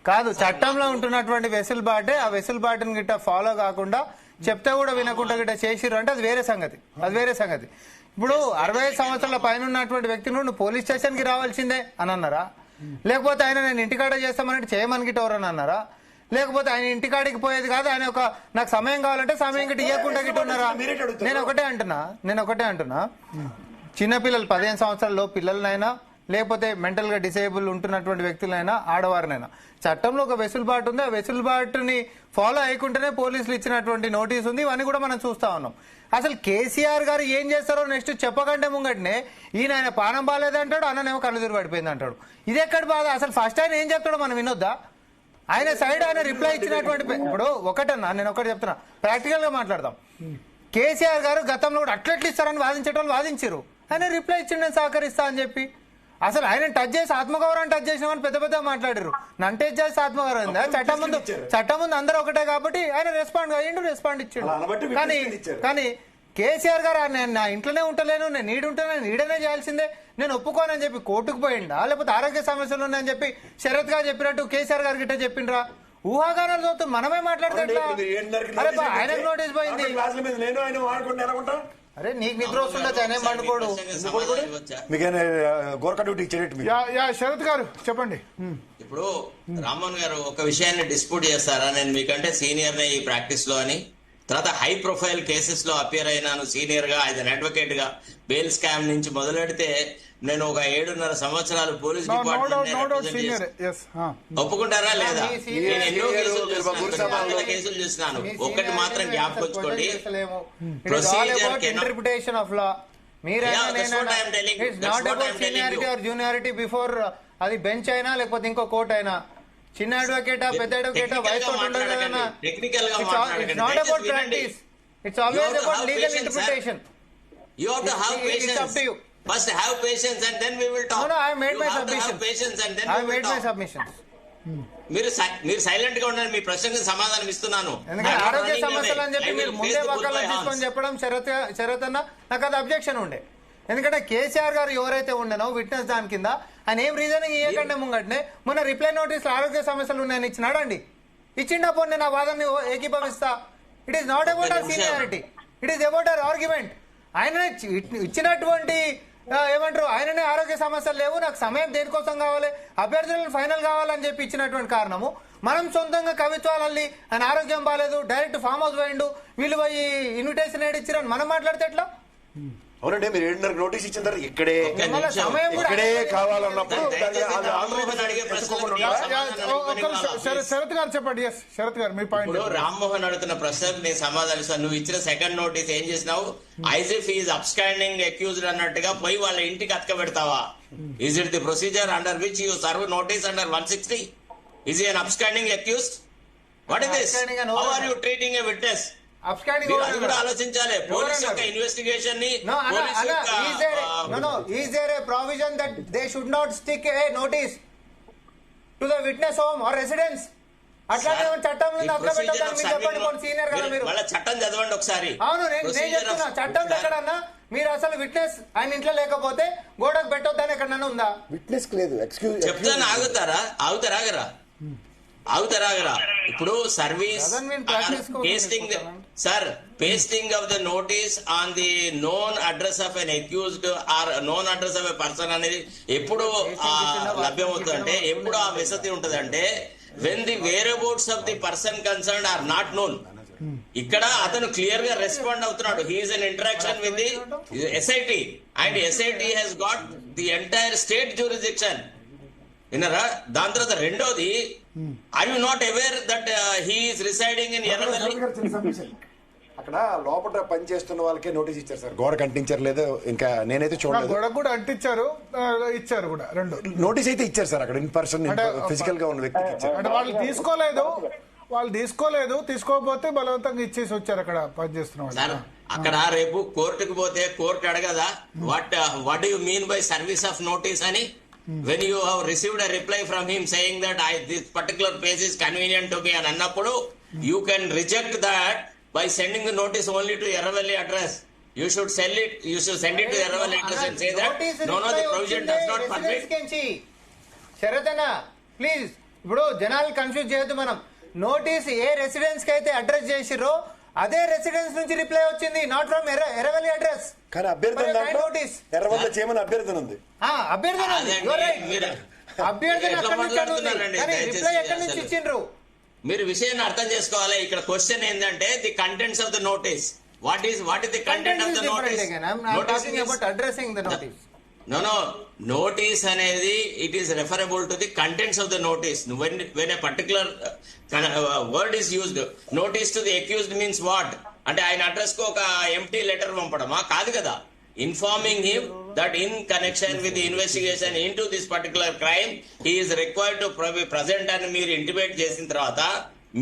కాదు, చట్టంలో ఉంటున్నటువంటి వెసులుబాటే, ఆ వెసులుబాటుని గిట్ట ఫాలో కాకుండా చెప్తే కూడా వినకుండా గిట్ట చేసిర్రు అంటే అది వేరే సంగతి. ఇప్పుడు 65 సంవత్సరాల పైన ఉన్నటువంటి వ్యక్తి నువ్వు పోలీస్ స్టేషన్ కి రావాల్సిందే అని అన్నారా? లేకపోతే ఆయన నేను ఇంటికాడ చేస్తామని చేయమని గిట్ట ఎవరని అన్నారా? లేకపోతే ఆయన ఇంటికాడికి పోయేది కాదు, ఆయన నాకు సమయం కావాలంటే సమయం గిట్ట ఇవ్వకుండా గిట్ట ఉన్నారా? నేను ఒకటే అంటున్నా, చిన్నపిల్లలు 15 సంవత్సరాల పిల్లలనైనా లేకపోతే మెంటల్ గా డిసేబుల్ ఉంటున్నటువంటి వ్యక్తులైనా ఆడవారినైనా చట్టంలో ఒక వెసులుబాటు ఉంది. ఆ వెసులుబాటుని ఫాలో అయ్యకుంటేనే పోలీసులు ఇచ్చినటువంటి నోటీస్ ఉంది. ఇవన్నీ కూడా మనం చూస్తా ఉన్నాం. అసలు కేసీఆర్ గారు ఏం చేస్తారో నెక్స్ట్ చెప్పకంటే ముంగటనే ఈయన ఆయన పానం బాగాలేదంటాడు, అన్ననేమో కళ్ళు తిరిగి పడిపోయింది అంటాడు. ఇది ఎక్కడ బాధ? అసలు ఫస్ట్ ఆయన ఏం చెప్తాడో మనం వినొద్దా? ఆయన సైడ్ ఆయన రిప్లై ఇచ్చినటువంటి ఇప్పుడు ఒకటన్నా, నేను ఒకటి చెప్తున్నా, ప్రాక్టికల్ గా మాట్లాడదాం. కేసీఆర్ గారు గతంలో కూడా అట్లెట్లు ఇస్తారని వాదించేటోళ్ళు వాదించారు. ఆయన రిప్లై ఇచ్చిండు నేను సహకరిస్తా అని చెప్పి. అసలు ఆయన టచ్ చేసి ఆత్మగౌరవం టచ్ చేసినామని పెద్ద మాట్లాడారు. నన్ను టచ్ చేసి ఆత్మగౌరవం ఉందా? చట్టం ముందు అందరూ ఒకటే కాబట్టి ఆయన రెస్పాండ్ ఇచ్చిండు. కానీ కేసీఆర్ గారు నా ఇంట్లోనే ఉంటలేను, నేను నీడనే చేయాల్సిందే, నేను ఒప్పుకోనని చెప్పి కోర్టుకు పోయిండా? లేకపోతే ఆరోగ్య సమస్యలు ఉన్నాయని చెప్పి శరత్ గారు చెప్పినట్టు కేసీఆర్ గారు గిట్ట చెప్పిండ్రా? ఊహాగానాలు చదువుతూ మనమే మాట్లాడితే ఆయనకు నోటీస్ పోయింది. అరే నీకు నిద్ర వస్తుండొచ్చు, ఆయన ఏం పండుకోడు. గోర్ఖా డ్యూటీ ఇచ్చేటట్టు. శరత్ గారు చెప్పండి. ఇప్పుడు రామ్మోహన్ గారు ఒక విషయాన్ని డిస్ప్యూట్ చేస్తారా? నేను మీకంటే సీనియర్ నే ఈ ప్రాక్టీస్ లో అని, తర్వాత హై ప్రొఫైల్ కేసెస్ లో అపియర్ అయినాను సీనియర్ గా, యాజ్ అన్ అడ్వకేట్ గా. బెయిల్ స్కామ్ నుంచి మొదలెడితే నేను ఒక 7.5 సంవత్సరాలు పోలీస్ డిపార్ట్మెంట్ ఒప్పుకుంటారా లేదా? నేను ఎన్నో కేసులు చూసినాను. ఒక్కటి మాత్రం జ్ఞాపకొచ్చుకోండి, interpretation of law. Juniority before అది బెంచ్ అయినా లేకపోతే ఇంకో కోర్ట్ అయినా, చిన్న అడ్వకేటా పెద్ద అడ్వకేటా వయసు ఉండదు కదా. It's not about practice, it's always about legal interpretation. You have to have patience. It's up to you. First have patience and then we will talk. No, I have made my submissions. Have patience and then I have we will made talk. my submissions. మీరు సైలెంట్ గా ఉండండి, మీ ప్రశ్నకు సమాధానం ఇస్తున్నాను. ఎందుకంటే ఆరోగ్య సమస్యలు అని చెప్పి మీరు ముందే వకాలత్ తీసుకొని చెప్పడం శరత్ అన్న నాకు అది అబ్జెక్షన్ ఉండే. ఎందుకంటే కేసీఆర్ గారు ఎవరైతే ఉండనో విట్నెస్ దాని కింద ఆయన ఏం రీజనింగ్ ఇవ్వకండి ముంగట్నే మొన్న రిప్లై నోటీస్ ఆరోగ్య సమస్యలు ఉన్నాయని ఇచ్చినాడండి. ఇచ్చిండప్పుడు నేను ఆ వాదనని ఏకీభవిస్తా. It is not about our seniority, it is about our argument. ఆయన ఇచ్చినటువంటి ఏమంటారు, ఆయననే ఆరోగ్య సమస్యలు లేవు, నాకు సమయం దేనికోసం కావాలి, అభ్యర్థులను ఫైనల్ కావాలని చెప్పి ఇచ్చినటువంటి కారణము. మనం సొంతంగా కవిత్వాలల్లి ఆయన ఆరోగ్యం బాగాలేదు, డైరెక్ట్ ఫామ్ హౌస్ పోయిండు, వీళ్ళు పోయి ఇన్విటేషన్ ఏడిచ్చిరని మనం మాట్లాడితే ఎట్లా? అవునండి, మీరు 7:30 నోటీస్ ఇచ్చిన తర్వాత ఇక్కడే కావాలన్నప్పుడు శరత్ గారు చెప్పండి. శరత్ గారు మీ పాయింట్. రామ్మోహన్ అడుగుతున్న ప్రశ్నకు నేను సమాధానం ఇస్తాను. నువ్వు ఇచ్చిన సెకండ్ నోటీస్ ఏం చేసినావు? ఐజిఫ్ ఈజ్ అబ్స్కాండింగ్ అక్యూజ్డ్ అన్నట్టుగా పోయి వాళ్ళ ఇంటికి అతక పెడతావా? Is it the procedure under which you serve notice under 160? Is an absconding accused? What is this? How are you treating a witness? కూడా ఆలోచించాలి. పోలీస్ యొక్క ఇన్వెస్టిగేషన్ ని is there a provision that they should not stick a notice to the witness home or residence? అట్లాగే చట్టం చెప్పండి. సీనియర్ కదా మీరు, వాళ్ళ చట్టం చదవండి ఒకసారి. అవును, నేను చెప్తున్నా చట్టం ఎక్కడన్నా మీరు అసలు విట్నెస్ ఆయన ఇంట్లో లేకపోతే గోడకు పెట్టొద్దని ఎక్కడన్నా ఉందా? విట్నెస్ లేదు. చెప్తాను, ఆగుతారా? ఇప్పుడు service pasting of the notice on the known address of an accused or known address of a person అనేది ఎప్పుడు లభ్యమవుతుందంటే, ఎప్పుడు ఆ వసతి ఉంటదంటే when the whereabouts of the person concern are not known. ఇక్కడ అతను క్లియర్ గా రెస్పాండ్ అవుతున్నాడు. He's in interaction with the SIT and SIT has got the entire state jurisdiction. విన్నారా? దాని తర్వాత రెండోది, are you not aware that he's residing in Erravelli? అక్కడ లోపల పని చేస్తున్న వాళ్ళకే నోటీస్ ఇచ్చారు సార్, గోడ కంటించారు లేదు. ఇంకా నేనైతే చూడలేదు. గోడ కూడా అంటించారు, ఇచ్చారు కూడా. రెండు నోటీస్ అయితే ఇచ్చారు సార్. అక్కడ ఇన్ పర్సన్ ఫిజికల్ గా ఉన్న వ్యక్తికి ఇచ్చారు. అంటే వాళ్ళు తీసుకోలేదు, తీసుకోకపోతే బలవంతంగా ఇచ్చేసి వచ్చారు అక్కడ పనిచేస్తున్న వాళ్ళు. అక్కడ రేపు కోర్టుకు పోతే కోర్టు అడగదా what you mean by service of notice అని? When you have received a reply from him saying that this particular place is convenient to me and annappudu, you can reject that by sending the notice only to Eravalli address. You should send it to Eravalli address and say that no, the provision does not permit. శరతనా ప్లీజ్, ఇప్పుడు జనాలు కన్ఫ్యూజ్ చేయొద్దు. మనం నోటీస్ ఏ రెసిడెన్స్ కి అయితే అడ్రస్ చేసిరో అదే రెసిడెన్స్ నుంచి రిప్లై వచ్చింది, నాట్ ఫ్రమ్ ఎర్రవల్లి అడ్రస్. కానీ అభ్యర్థన ఎర్రవల్ల చేయమని అభ్యర్థన ఉంది. అభ్యర్థన రిప్లై ఎక్కడి నుంచి ఇచ్చిండ్రు? మీరు విషయాన్ని అర్థం చేసుకోవాలి. ఇక్కడ క్వశ్చన్ ఏంటంటే the contents of the notice. What is the content of the notice? Addressing the notice. No. Notice అనేది it is referable to the contents of the notice. When a particular word is used, notice to the accused means what? అంటే ఆయన అడ్రస్ కు ఒక ఎంప్టీ లెటర్ పంపడమా? కాదు కదా. Informing him that in connection with the investigation into this particular crime he is required to present అని మీరు ఇంటిమేట్ చేసిన తర్వాత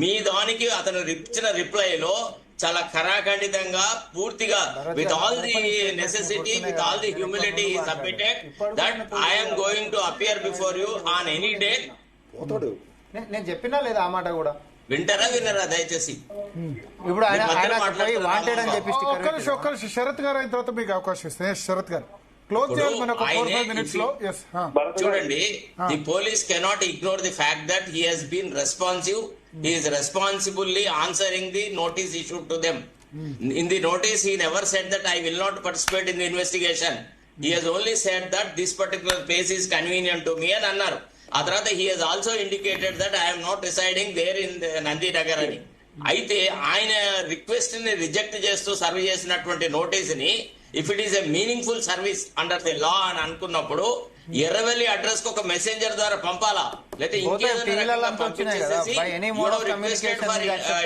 మీ దానికి అతను ఇచ్చిన రిప్లైలో చాలా ఖరాఖండితంగా పూర్తిగా with all the necessity with all the humility he submitted that I am going to appear before you on any day. నేను చెప్పినా లేదా ఆ మాట కూడా? వినరా దయచేసి? ఇప్పుడు వాంటెడ్ అని చెప్పి ఒక్క శరత్ గారు అయిన తర్వాత మీకు అవకాశం ఇస్తాను. శరత్ గారు క్లోజ్ చేయాలి మనకు 4-5 minutes లో. చూడండి, the police cannot ignore the fact that he has been responsive. He is responsibly answering the notice issued to them. In the notice, he never said that I will not participate in the investigation. He has only said that this particular place is convenient to me and annaru. ఆ తర్వాత he has also indicated that I am not residing there in Nandinagar అని. అయితే ఆయన రిక్వెస్ట్ ని రిజెక్ట్ చేస్తూ సర్వ్ చేసినటువంటి నోటీస్ ని if it is a meaningful service under the law అని అనుకున్నప్పుడు ఎర్రవెల్లి అడ్రస్ కు ఒక మెసెంజర్ ద్వారా పంపాలా, లేకపోతే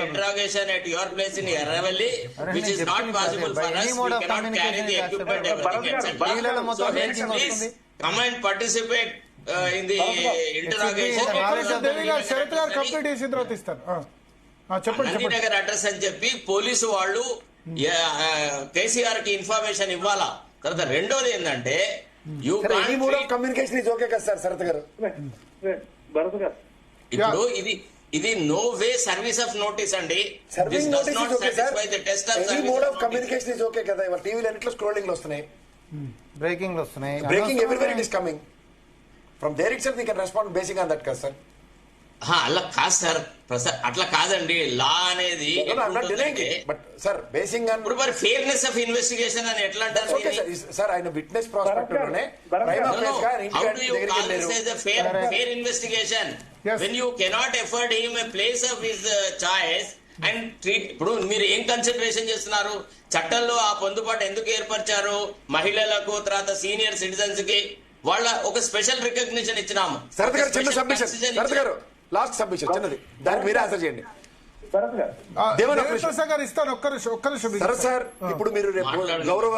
interrogation at your place in Erravelli which is not possible for us. We cannot carry the equipment, everything, etc. So hence please come and participate in the interrogation. Sharath గారు కంప్లీట్ చేసిన తర్వాత ఇస్తాను. నందినగర్ అడ్రస్ అని చెప్పి పోలీసు వాళ్ళు కేసీఆర్ కి ఇన్ఫర్మేషన్ ఇవ్వాలా. తర్వాత రెండోది ఏంటంటే కమ్యూనికేషన్ ఇస్ ఓకే కదా సార్ శరత్ గారు? ఇప్పుడు ఇది no way service of notice అండి. Mode of communication is okay కదా? ఇవాళ టీవీలో అన్నిట్లో స్క్రోలింగ్ లో వస్తున్నాయి, బ్రేకింగ్ లో వస్తున్నాయి, breaking everywhere it is coming from there itself we can respond basic on that కదా సార్? అలా కాదు సార్, అట్లా కాదండి. లా అనేది ఇప్పుడు మరి ఫెయిర్నెస్ ఆఫ్ ఇన్వెస్టిగేషన్ అని ఎట్లా అంటారు సార్? ఆయన విట్నెస్ ప్రాస్పెక్ట్ లోనే fair investigation when you cannot afford him a place of his choice and treat. ఇప్పుడు మీరు ఏం కన్సిడరేషన్ చేస్తున్నారు? చట్టంలో ఆ పొందుబాటు ఎందుకు ఏర్పరిచారు? మహిళలకు, తర్వాత సీనియర్ సిటిజన్స్ కి వాళ్ళ ఒక స్పెషల్ రికగ్నిషన్ ఇచ్చినాము. శరత్ గారు చిన్న సబ్మిషన్, శరత్ గారు లాస్ట్ సబ్మిషన్ చిన్నది, దానికి మీరే ఆన్సర్ చేయండి. భరత్ గారు దేవప్రసాద్ గారు ఇస్తాను, ఒక్క నిమిషం. శరత్ సార్, ఇప్పుడు మీరు రేపు గౌరవ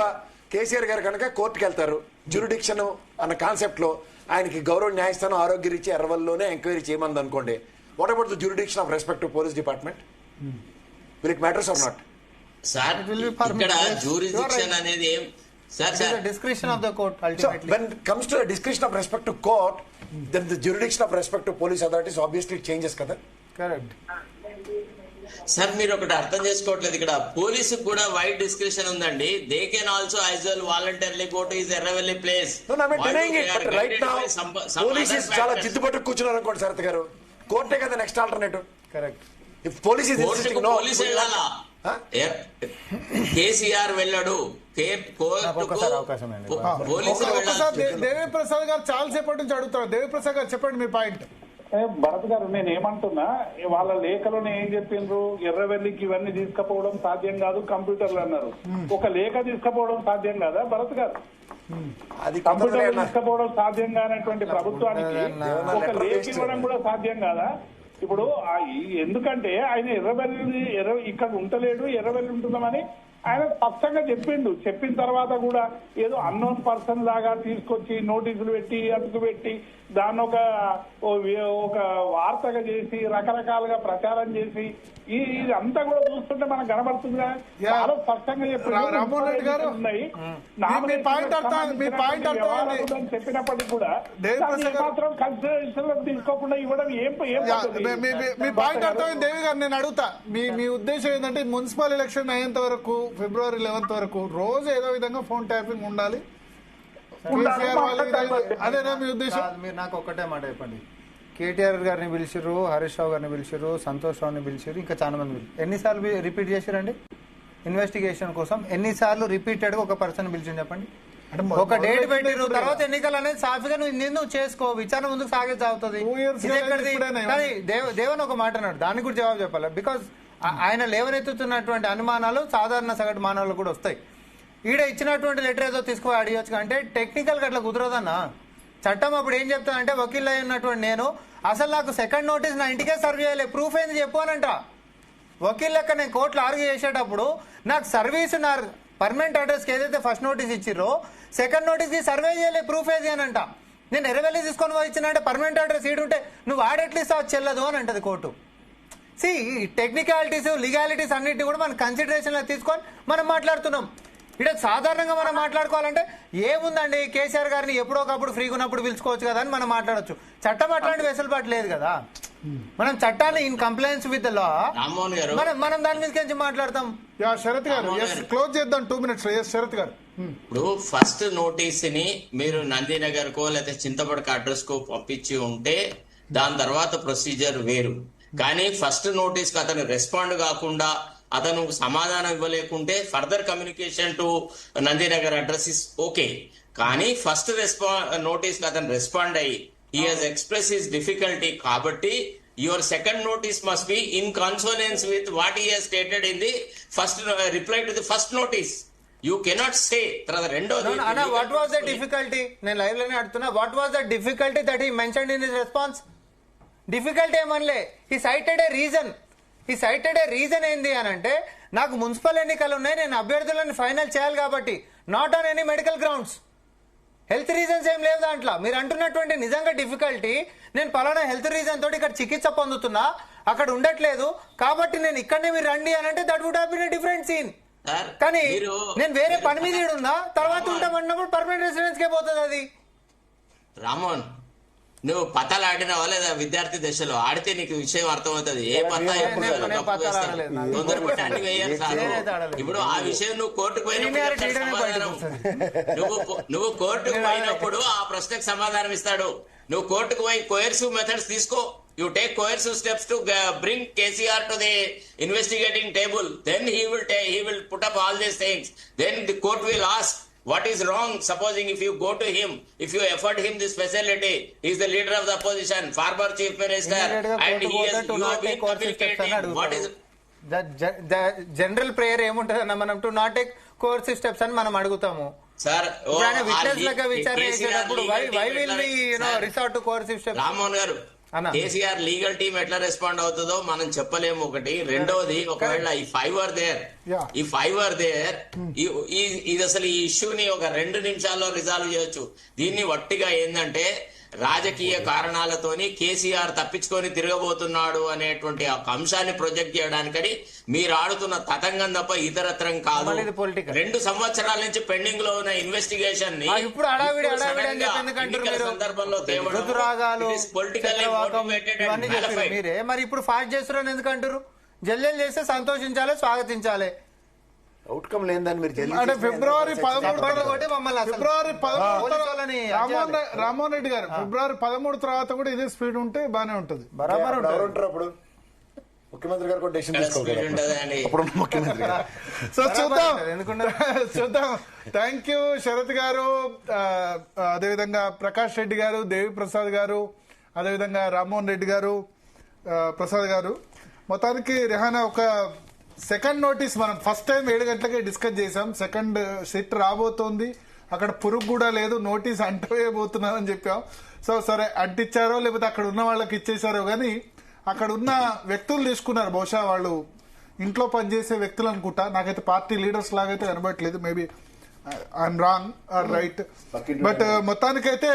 కేసీఆర్ గారు కనుక కోర్టుకు వెళ్తారు, జ్యూరిడిక్షన్ అన్న కాన్సెప్ట్ లో ఆయనకి గౌరవ న్యాయస్థానం ఆరోగ్య రీత్యా ఎర్రవల్లిలోనే ఎంక్వైరీ చేయమంది అనుకోండి. What about the jurisdiction of respect to police department? Will it matters or not? Sir ఇక్కడ జ్యూరిడిక్షన్ అనేది ఏం sir? Description of the court So ultimately. when it comes to the discretion of respect to court, then the jurisdiction of respect to police authorities obviously changes కదా. కరెక్ట్. సార్ మీరు ఒకటి అర్థం చేసుకోవట్లేదు, ఇక్కడ పోలీసు కూడా వైడ్ డిస్క్రిప్షన్ ఉందండి. They can also as well voluntarily go to his Erravelli place. No, I'm not denying it, but right now police is చాలా జిద్దుపట్టు కూర్చున్నారు అనుకోండి శరత్ గారు, కోర్టే కదా next alternative. Correct. If police is insisting no, police వెళ్ళాలా? కేసీఆర్ వెళ్ళడు, ఒక్కసారి అవకాశం అండి. పోలీసులు ఒక్కసారి వెళ్ళాలి. దేవిప్రసాద్ గారు చాలా సేపటి నుంచి అడుగుతారు. దేవిప్రసాద్ గారు చెప్పండి మీ పాయింట్. భరత్ గారు, నేను ఏమంటున్నా, వాళ్ళ లేఖలోనే ఏం చెప్పిండ్రు? ఎర్రవెల్లికి ఇవన్నీ తీసుకుపోవడం సాధ్యం కాదు, కంప్యూటర్లు అన్నారు. ఒక లేఖ తీసుకుపోవడం సాధ్యం కాదా భరత్ గారు? అది కంప్యూటర్ తీసుకుపోవడం సాధ్యం కానటువంటి ప్రభుత్వానికి ఒక లేఖ ఇవ్వడం కూడా సాధ్యం కాదా? ఇప్పుడు ఎందుకంటే ఆయన ఇక్కడ ఉంటలేడు, ఎర్రవెల్లి ఉంటున్నామని ఆయన స్పష్టంగా చెప్పిండు. చెప్పిన తర్వాత కూడా ఏదో అన్నోన్ పర్సన్ లాగా తీసుకొచ్చి నోటీసులు పెట్టి, అతుకు పెట్టి, దాన్ని ఒక వార్తగా చేసి, రకరకాలుగా ప్రచారం చేసి, ఇదంతా కూడా చూస్తుంటే మనకు కనబడుతుందిగా. చాలా స్పష్టంగా రామ్మోహన్ రెడ్డి గారు చెప్పినప్పటికీ కూడా మాత్రం కన్సిడరేషన్ లో తీసుకోకుండా ఇవ్వడం మీ పాయింట్ అర్థమైంది. దేవి గారు నేను అడుగుతా, మీ ఉద్దేశం ఏంటంటే మున్సిపల్ ఎలక్షన్ అయ్యేంత వరకు February 11th వరకు రోజు ఏదో విధంగా ఫోన్ ట్యాపింగ్ ఉండాలి? అదేనా మీ ఉద్దేశం? మీరు నాకు ఒక్కటే మాట చెప్పండి. కేటీఆర్ గారిని పిలిచిర్రు, హరీష్ రావు గారిని పిలిచిర్రు, సంతోష్ రావుని పిలిచిర్రు, ఇంకా చాలా మంది ఎన్నిసార్లు రిపీట్ చేశారండి ఇన్వెస్టిగేషన్ కోసం? ఎన్నిసార్లు రిపీటెడ్ గా ఒక పర్సన్ పిలిచింది చెప్పండి? ఒక డేట్ పెట్టిరు, తర్వాత ఎన్నికలు అనేది సాఫీగా నువ్వు చేసుకో, విచారణ ముందుకు సాగే సాగుతుంది. కానీ దేవన్ ఒక మాట అన్నాడు, దానికి కూడా జవాబు చెప్పాలి. బికాస్ ఆయన లేవనెత్తుతున్నటువంటి అనుమానాలు సాధారణ సగటు మానవులు కూడా వస్తాయి. ఈడ ఇచ్చినటువంటి లెటర్ ఏదో తీసుకుపోయి అడిగొచ్చు అంటే టెక్నికల్ గా అట్లా కుదరదన్నా. చట్టం అప్పుడు ఏం చెప్తా అంటే, వకీల్ అయి ఉన్నటువంటి నేను అసలు నాకు సెకండ్ నోటీస్ నా ఇంటికే సర్వ్ చేయలే, ప్రూఫ్ ఏంది చెప్పానంట. వకీల్ లెక్క నేను కోర్టులో ఆర్గ్యూ చేసేటప్పుడు నాకు సర్వీస్ నా పర్మనెంట్ అడ్రస్కి ఏదైతే ఫస్ట్ నోటీస్ ఇచ్చిర్రో సెకండ్ నోటీస్ కి సర్వే చేయలే, ప్రూఫ్ ఏది అని అంట. నేను ఎర్రవెల్లి తీసుకొని పోయి ఇచ్చినంటే పర్మనెంట్ అడ్రస్ ఈడుంటే నువ్వు ఆడెట్లీస్ట్ చెల్లదు అని అంటది కోర్టు. సి టెక్నికాలిటీస్, లీగాలిటీస్ అన్నింటినీ కూడా మనం కన్సిడరేషన్ లో తీసుకొని మనం మాట్లాడుతున్నాం. ఇక్కడ సాధారణంగా మనం మాట్లాడుకోవాలంటే ఏముందండి, కేసీఆర్ గారిని ఎప్పుడో ఒకప్పుడు ఫ్రీగా ఉన్నప్పుడు పిలుచుకోవచ్చు కదా అని మనం మాట్లాడొచ్చు. చట్టం అట్లాంటి వెసులుబాటు లేదు కదా. మనం చట్టాన్ని in complains with the law మనం దాని మీద మాట్లాడతాం. శరత్ గారు క్లోజ్ చేద్దాం 2 minutes. శరత్ గారు, ఇప్పుడు ఫస్ట్ నోటీస్ ని మీరు నందినగర్ కో లేకపోతే చింతపడక అడ్రస్ కో పంపించి ఉంటే దాని తర్వాత ప్రొసీజర్ వేరు. కానీ ఫస్ట్ నోటీస్ కి అతను రెస్పాండ్ కాకుండా అతను సమాధానం ఇవ్వలేకుంటే further communication to Nandinagar address is okay. కానీ ఫస్ట్ నోటీస్ కి అతను రెస్పాండ్ అయ్యి he has expressed his difficulty కాబట్టి your second notice must be in consonance with what he has stated in the first reply to the first notice. You cannot say తర్వాత రెండోది what was the difficulty? నేను లైవ్ లోనే అడుగుతున్నా, what was the difficulty that he mentioned in his response? difficulty ఏమనలే, he cited a reason ఏంది అని అంటే, నాకు మున్సిపల్ ఎన్నికలు ఉన్నాయి, నేను అభ్యర్థులను ఫైనల్ చేయాలి కాబట్టి, not on any medical grounds. Health reasons ఏం లేవు దాంట్లో. మీరు అంటున్నటువంటి నిజంగా డిఫికల్టీ, నేను పలానా హెల్త్ రీజన్ తోటి ఇక్కడ చికిత్స పొందుతున్నా, అక్కడ ఉండట్లేదు కాబట్టి నేను ఇక్కడనే మీరు రండి అని అంటే that would have been a different scene. కానీ నేను వేరే పని మీద ఉన్నా, తర్వాత ఉంటామన్నప్పుడు పర్మనెంట్ రెసిడెన్స్ కే పోతుంది అది. రామోన్, నువ్వు పతాలు ఆడినావా లేదా విద్యార్థి దశలో? ఆడితే నీకు విషయం అర్థమవుతుంది. ఏ పత్తా తొందరపడి అన్ని వేయాలి సార్. ఇప్పుడు ఆ విషయం నువ్వు కోర్టుకు నువ్వు కోర్టుకు పోయినప్పుడు ఆ ప్రశ్నకు సమాధానం ఇస్తాడు. నువ్వు కోర్టుకు పోయి కోయర్సివ్ మెథడ్స్ తీసుకో. You take coercive steps to bring KCR to the investigating table. Then he will put up all these things. Then the court will ask, what is wrong? Supposing if you go to him, if you afford him this facility, he is the leader of the opposition, former chief minister, and he has, you have been communicating. What is general prayer ఏముంటది అన్న, మనం to not take coercive steps అని మనం అడుగుతాము. సార్ విట్నెస్ లెక్క విచారణ చేసేటప్పుడు why will we resort to coercive steps? Rammohan గారు, కేసీఆర్ లీగల్ టీమ్ ఎట్లా రెస్పాండ్ అవుతుందో మనం చెప్పలేము. ఒకటి, రెండోది, ఒకవేళ ఈ 5 ఆర్ దేర్ ఇది అసలు ఈ ఇష్యూని ఒక 2 నిమిషాల్లో రిజాల్వ్ చేయొచ్చు. దీన్ని వట్టిగా ఏంటంటే రాజకీయ కారణాలతోని కేసీఆర్ తప్పించుకొని తిరగబోతున్నాడు అనేటువంటి ఒక అంశాన్ని ప్రొజెక్ట్ చేయడానికని మీరు ఆడుతున్న తతంగం తప్ప ఇతరత్రం కాదు. 2 సంవత్సరాల నుంచి పెండింగ్ లో ఉన్న ఇన్వెస్టిగేషన్ ని ఇప్పుడు సందర్భంలో మీరే మరి ఇప్పుడు ఫాస్ట్ చేస్తున్నారని ఎందుకంటారు? జల్దీ చేస్తే సంతోషించాలి, స్వాగతించాలి. అవుట్కమ్ లేదని మీరు అంటే ఫిబ్రవరి 13 రామ్మోహన్ రెడ్డి గారు ఫిబ్రవరి 13 తర్వాత కూడా ఇదే స్పీడ్ ఉంటే బానే ఉంటది. బరాబర్ ఉంటారు. అప్పుడు ముఖ్యమంత్రి గారు కూడా డెసిషన్ తీసుకోవాలి. ముఖ్యమంత్రి సో చూద్దాం. థ్యాంక్ యూ శరత్ గారు, అదేవిధంగా ప్రకాష్ రెడ్డి గారు, దేవి ప్రసాద్ గారు, అదేవిధంగా రామ్మోహన్ రెడ్డి గారు, ప్రసాద్ గారు. మొత్తానికి రెహానా ఒక సెకండ్ నోటీస్ మనం ఫస్ట్ టైం 7 గంటలకే డిస్కస్ చేసాం. సెకండ్ సిట్ రాబోతోంది, అక్కడ పురుగు కూడా లేదు, నోటీస్ అంటవేయబోతున్నారని చెప్పాం. సో సరే అంటిచ్చారో లేకపోతే అక్కడ ఉన్న వాళ్ళకి ఇచ్చేసారో కానీ అక్కడ ఉన్న వ్యక్తులు తీసుకున్నారు. బహుశా వాళ్ళు ఇంట్లో పనిచేసే వ్యక్తులు అనుకుంటా, నాకైతే పార్టీ లీడర్స్ లాగైతే కనబడట్లేదు. Maybe I'm wrong or right, but మొత్తానికైతే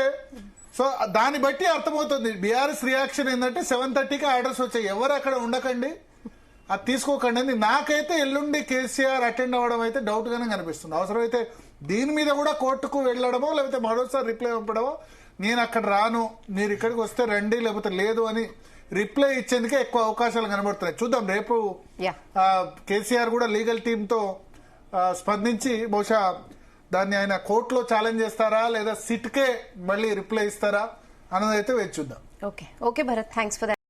సో దాన్ని బట్టి అర్థమవుతుంది. బీఆర్ఎస్ రియాక్షన్ ఏంటంటే 7:30కి ఆర్డర్స్ వచ్చాయి, ఎవరు అక్కడ ఉండకండి, అది తీసుకోకండి. నాకైతే ఎల్లుండి కేసీఆర్ అటెండ్ అవ్వడం అయితే డౌట్ గానే కనిపిస్తుంది. అవసరమైతే దీని మీద కూడా కోర్టుకు వెళ్లడమో లేకపోతే మరోసారి రిప్లై పంపడమో, నేను అక్కడ రాను, మీరు ఇక్కడికి వస్తే రండి లేకపోతే లేదు అని రిప్లై ఇచ్చేందుకే ఎక్కువ అవకాశాలు కనబడుతున్నాయి. చూద్దాం రేపు కేసీఆర్ కూడా లీగల్ టీమ్ తో స్పందించి బహుశా దాన్ని ఆయన కోర్టులో ఛాలెంజ్ చేస్తారా లేదా సిట్కే మళ్ళీ రిప్లై ఇస్తారా అన్నదైతే వేచి చూద్దాం. Okay Bharat, thanks for